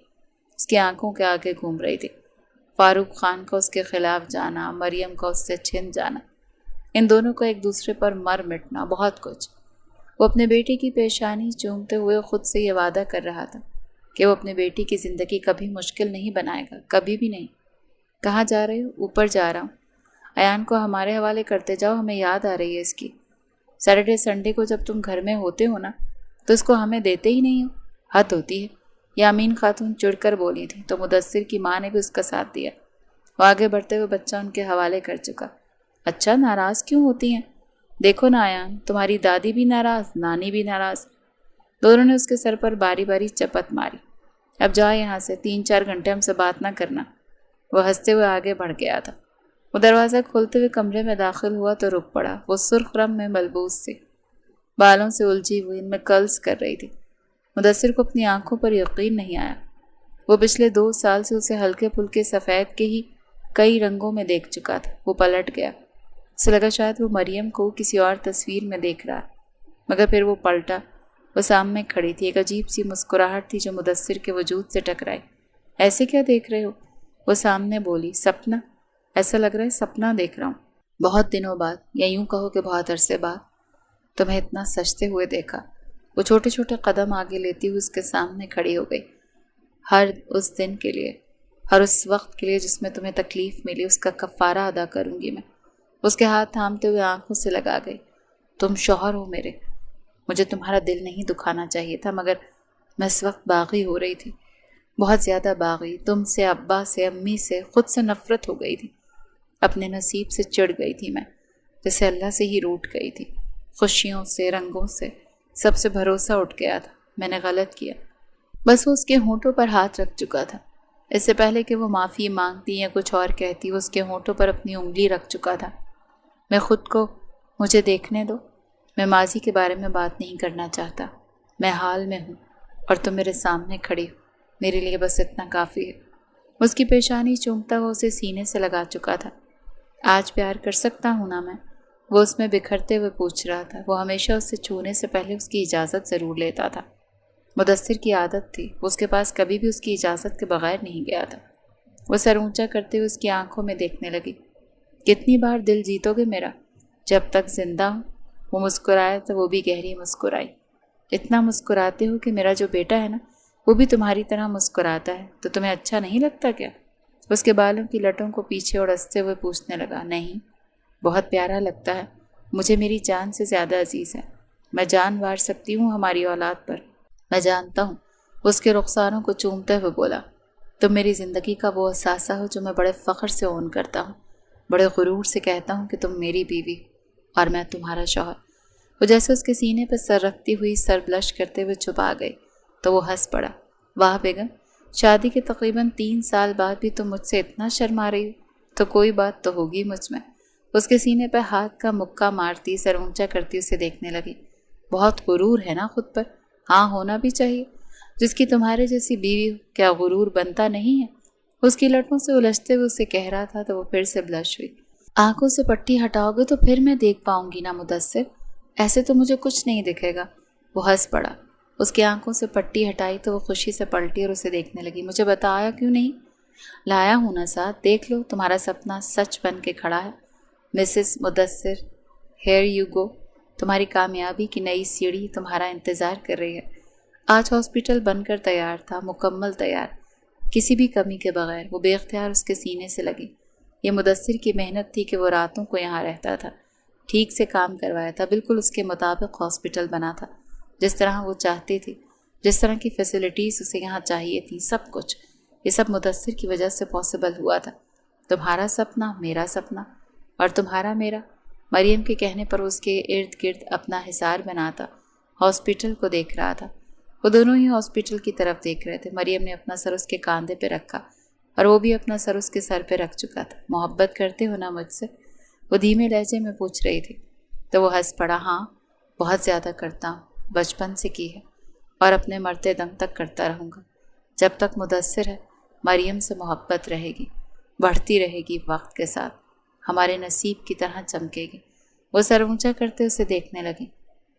اس کی آنکھوں کے آگے گھوم رہی تھی۔ فاروق خان کا اس کے خلاف جانا، مریم کا اس سے چھن جانا، ان دونوں کو ایک دوسرے پر مر مٹنا، بہت کچھ۔ وہ اپنے بیٹی کی پیشانی چومتے ہوئے خود سے یہ وعدہ کر رہا تھا کہ وہ اپنے بیٹی کی زندگی کبھی مشکل نہیں بنائے گا، کبھی بھی نہیں۔ کہاں جا رہے ہو؟ اوپر جا رہا ہوں۔ ایان کو ہمارے حوالے کرتے جاؤ، ہمیں یاد آ رہی ہے اس کی۔ سیٹرڈے سنڈے کو جب تم گھر میں ہوتے ہو نا تو اس کو ہمیں دیتے ہی نہیں ہو، حد ہوتی ہے۔ یہ امین خاتون چڑ کر بولی تھی تو مدثر کی ماں نے بھی اس کا ساتھ دیا۔ وہ آگے بڑھتے ہوئے بچہ ان کے حوالے کر چکا۔ اچھا ناراض کیوں ہوتی ہیں؟ دیکھو نا ایان، تمہاری دادی بھی ناراض، نانی بھی ناراض۔ دونوں نے اس کے سر پر باری باری چپت ماری۔ اب جا یہاں سے، 3-4 گھنٹے ہم سے بات نہ کرنا۔ وہ ہنستے ہوئے آگے بڑھ گیا تھا۔ وہ دروازہ کھولتے ہوئے کمرے میں داخل ہوا تو رک پڑا۔ وہ سرخ رنگ میں ملبوس تھی، بالوں سے الجھی ہوئی، ان میں کرلز کر رہی تھی۔ مدثر کو اپنی آنکھوں پر یقین نہیں آیا۔ وہ پچھلے 2 سال سے اسے ہلکے پھلکے سفید کے ہی کئی رنگوں میں دیکھ چکا تھا۔ وہ پلٹ گیا، اسے لگا شاید وہ مریم کو کسی اور تصویر میں دیکھ رہا، مگر پھر وہ پلٹا۔ وہ سامنے کھڑی تھی، ایک عجیب سی مسکراہٹ تھی جو مدثر کے وجود سے ٹکرائی۔ ایسے کیا دیکھ رہے ہو؟ وہ سامنے بولی۔ سپنا؟ ایسا لگ رہا ہے سپنا دیکھ رہا ہوں۔ بہت دنوں بعد، یا یوں کہو کہ بہت عرصے بعد تمہیں اتنا سجتے ہوئے دیکھا۔ وہ چھوٹے چھوٹے قدم آگے لیتی ہوئی اس کے سامنے کھڑی ہو گئی۔ ہر اس دن کے لیے، ہر اس وقت کے لیے جس میں تمہیں تکلیف ملی، اس کا کفارہ ادا کروں گی میں۔ اس کے ہاتھ تھامتے ہوئے آنکھوں سے لگا گئی۔ تم شوہر ہو میرے، مجھے تمہارا دل نہیں دکھانا چاہیے تھا، مگر میں اس وقت باغی ہو رہی تھی، بہت زیادہ باغی۔ تم سے، ابا سے، امی سے، خود سے نفرت ہو گئی تھی۔ اپنے نصیب سے چڑ گئی تھی میں، جیسے اللہ سے ہی روٹ گئی تھی۔ خوشیوں سے، رنگوں سے، سب سے بھروسہ اٹھ گیا تھا۔ میں نے غلط کیا۔ بس وہ اس کے ہونٹوں پر ہاتھ رکھ چکا تھا۔ اس سے پہلے کہ وہ معافی مانگتی یا کچھ اور کہتی، وہ اس کے ہونٹوں پر اپنی انگلی رکھ چکا تھا۔ میں خود کو، مجھے دیکھنے دو۔ میں ماضی کے بارے میں بات نہیں کرنا چاہتا۔ میں حال میں ہوں اور تم میرے سامنے کھڑی ہو، میرے لیے بس اتنا کافی ہے۔ اس کی پیشانی چومتا ہوا اسے سینے سے لگا چکا تھا۔ آج پیار کر سکتا ہوں نا میں؟ وہ اس میں بکھرتے ہوئے پوچھ رہا تھا۔ وہ ہمیشہ اسے چھونے سے پہلے اس کی اجازت ضرور لیتا تھا۔ مدثر کی عادت تھی، وہ اس کے پاس کبھی بھی اس کی اجازت کے بغیر نہیں گیا تھا۔ وہ سر اونچا کرتے ہوئے اس کی آنکھوں میں دیکھنے لگی۔ کتنی بار دل جیتو گے میرا؟ جب تک زندہ ہوں۔ وہ مسکرایا تو وہ بھی گہری مسکرائی۔ اتنا مسکراتے ہو کہ میرا جو بیٹا ہے نا وہ بھی تمہاری طرح مسکراتا ہے، تو تمہیں اچھا نہیں لگتا کیا؟ اس کے بالوں کی لٹوں کو پیچھے اڑستے ہوئے پوچھنے لگا۔ نہیں، بہت پیارا لگتا ہے، مجھے میری جان سے زیادہ عزیز ہے۔ میں جان وار سکتی ہوں ہماری اولاد پر، میں جانتا ہوں اس کے رخساروں کو چومتے ہوئے بولا، تم میری زندگی کا وہ اثاثہ ہو جو میں بڑے فخر سے اون کرتا ہوں، بڑے غرور سے کہتا ہوں کہ تم میری بیوی اور میں تمہارا شوہر۔ وہ جیسے اس کے سینے پہ سر رکھتی ہوئی سر بلش کرتے ہوئے چھپا گئی تو وہ ہنس پڑا، واہ بیگم، شادی کے تقریباً 3 سال بعد بھی تم مجھ سے اتنا شرما رہی ہو، تو کوئی بات تو ہوگی مجھ میں۔ اس کے سینے پہ ہاتھ کا مکہ مارتی سر اونچا کرتی اسے دیکھنے لگی، بہت غرور ہے نا خود پر؟ ہاں ہونا بھی چاہیے، جس کی تمہارے جیسی بیوی ہو کیا غرور بنتا نہیں ہے؟ اس کی لٹوں سے الجھتے ہوئے اسے کہہ رہا تھا تو وہ پھر سے بلش ہوئی۔ آنکھوں سے پٹی ہٹاؤ گے تو پھر میں دیکھ پاؤں گی نا مدثر، ایسے تو مجھے کچھ نہیں دکھے گا۔ وہ ہنس پڑا۔ اس کی آنکھوں سے پٹی ہٹائی تو وہ خوشی سے پلٹی اور اسے دیکھنے لگی، مجھے بتایا کیوں نہیں؟ لایا ہوں نا ساتھ، دیکھ لو تمہارا سپنا سچ بن کے کھڑا ہے۔ Mrs Mudassar, here you go, تمہاری کامیابی کی نئی سیڑھی تمہارا انتظار کر رہی ہے۔ آج ہاسپٹل بن کر تیار تھا، مکمل تیار، کسی بھی کمی کے بغیر۔ وہ بے اختیار اس کے سینے سے لگی۔ یہ مدثر کی محنت تھی کہ وہ راتوں کو یہاں رہتا تھا، ٹھیک سے کام کروایا تھا، بالکل اس کے مطابق ہاسپٹل بنا تھا، جس طرح وہ چاہتی تھی، جس طرح کی فیسلٹیز اسے یہاں چاہیے تھیں، سب کچھ۔ یہ سب مدثر کی وجہ سے پاسبل ہوا تھا۔ تمہارا سپنا، میرا سپنا، اور تمہارا میرا۔ مریم کے کہنے پر اس کے ارد گرد اپنا حصار بناتا ہاسپٹل کو دیکھ رہا تھا۔ وہ دونوں ہی ہاسپٹل کی طرف دیکھ رہے تھے۔ مریم نے اپنا سر اس کے کاندھے پہ رکھا اور وہ بھی اپنا سر اس کے سر پہ رکھ چکا تھا۔ محبت کرتے ہو نا مجھ سے؟ وہ دھیمے لہجے میں پوچھ رہی تھی تو وہ ہنس پڑا، ہاں بہت زیادہ کرتا ہوں، بچپن سے کی ہے اور اپنے مرتے دم تک کرتا رہوں گا۔ جب تک مدثر ہے مریم سے محبت رہے گی، بڑھتی رہے گی، وقت کے ساتھ ہمارے نصیب کی طرح چمکے گی۔ وہ سر اونچا کرتے اسے دیکھنے لگی۔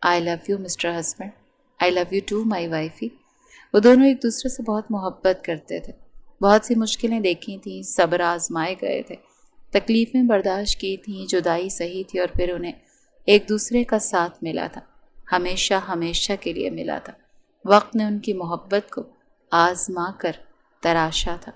I love you mister husband, I love you too my wifey. وہ دونوں ایک دوسرے سے بہت محبت کرتے تھے، بہت سی مشکلیں دیکھی تھیں، صبر آزمائے گئے تھے، تکلیفیں برداشت کی تھیں، جدائی سہی تھی، اور پھر انہیں ایک دوسرے کا ساتھ ملا تھا، ہمیشہ ہمیشہ کے لیے ملا تھا۔ وقت نے ان کی محبت کو آزما کر تراشا تھا۔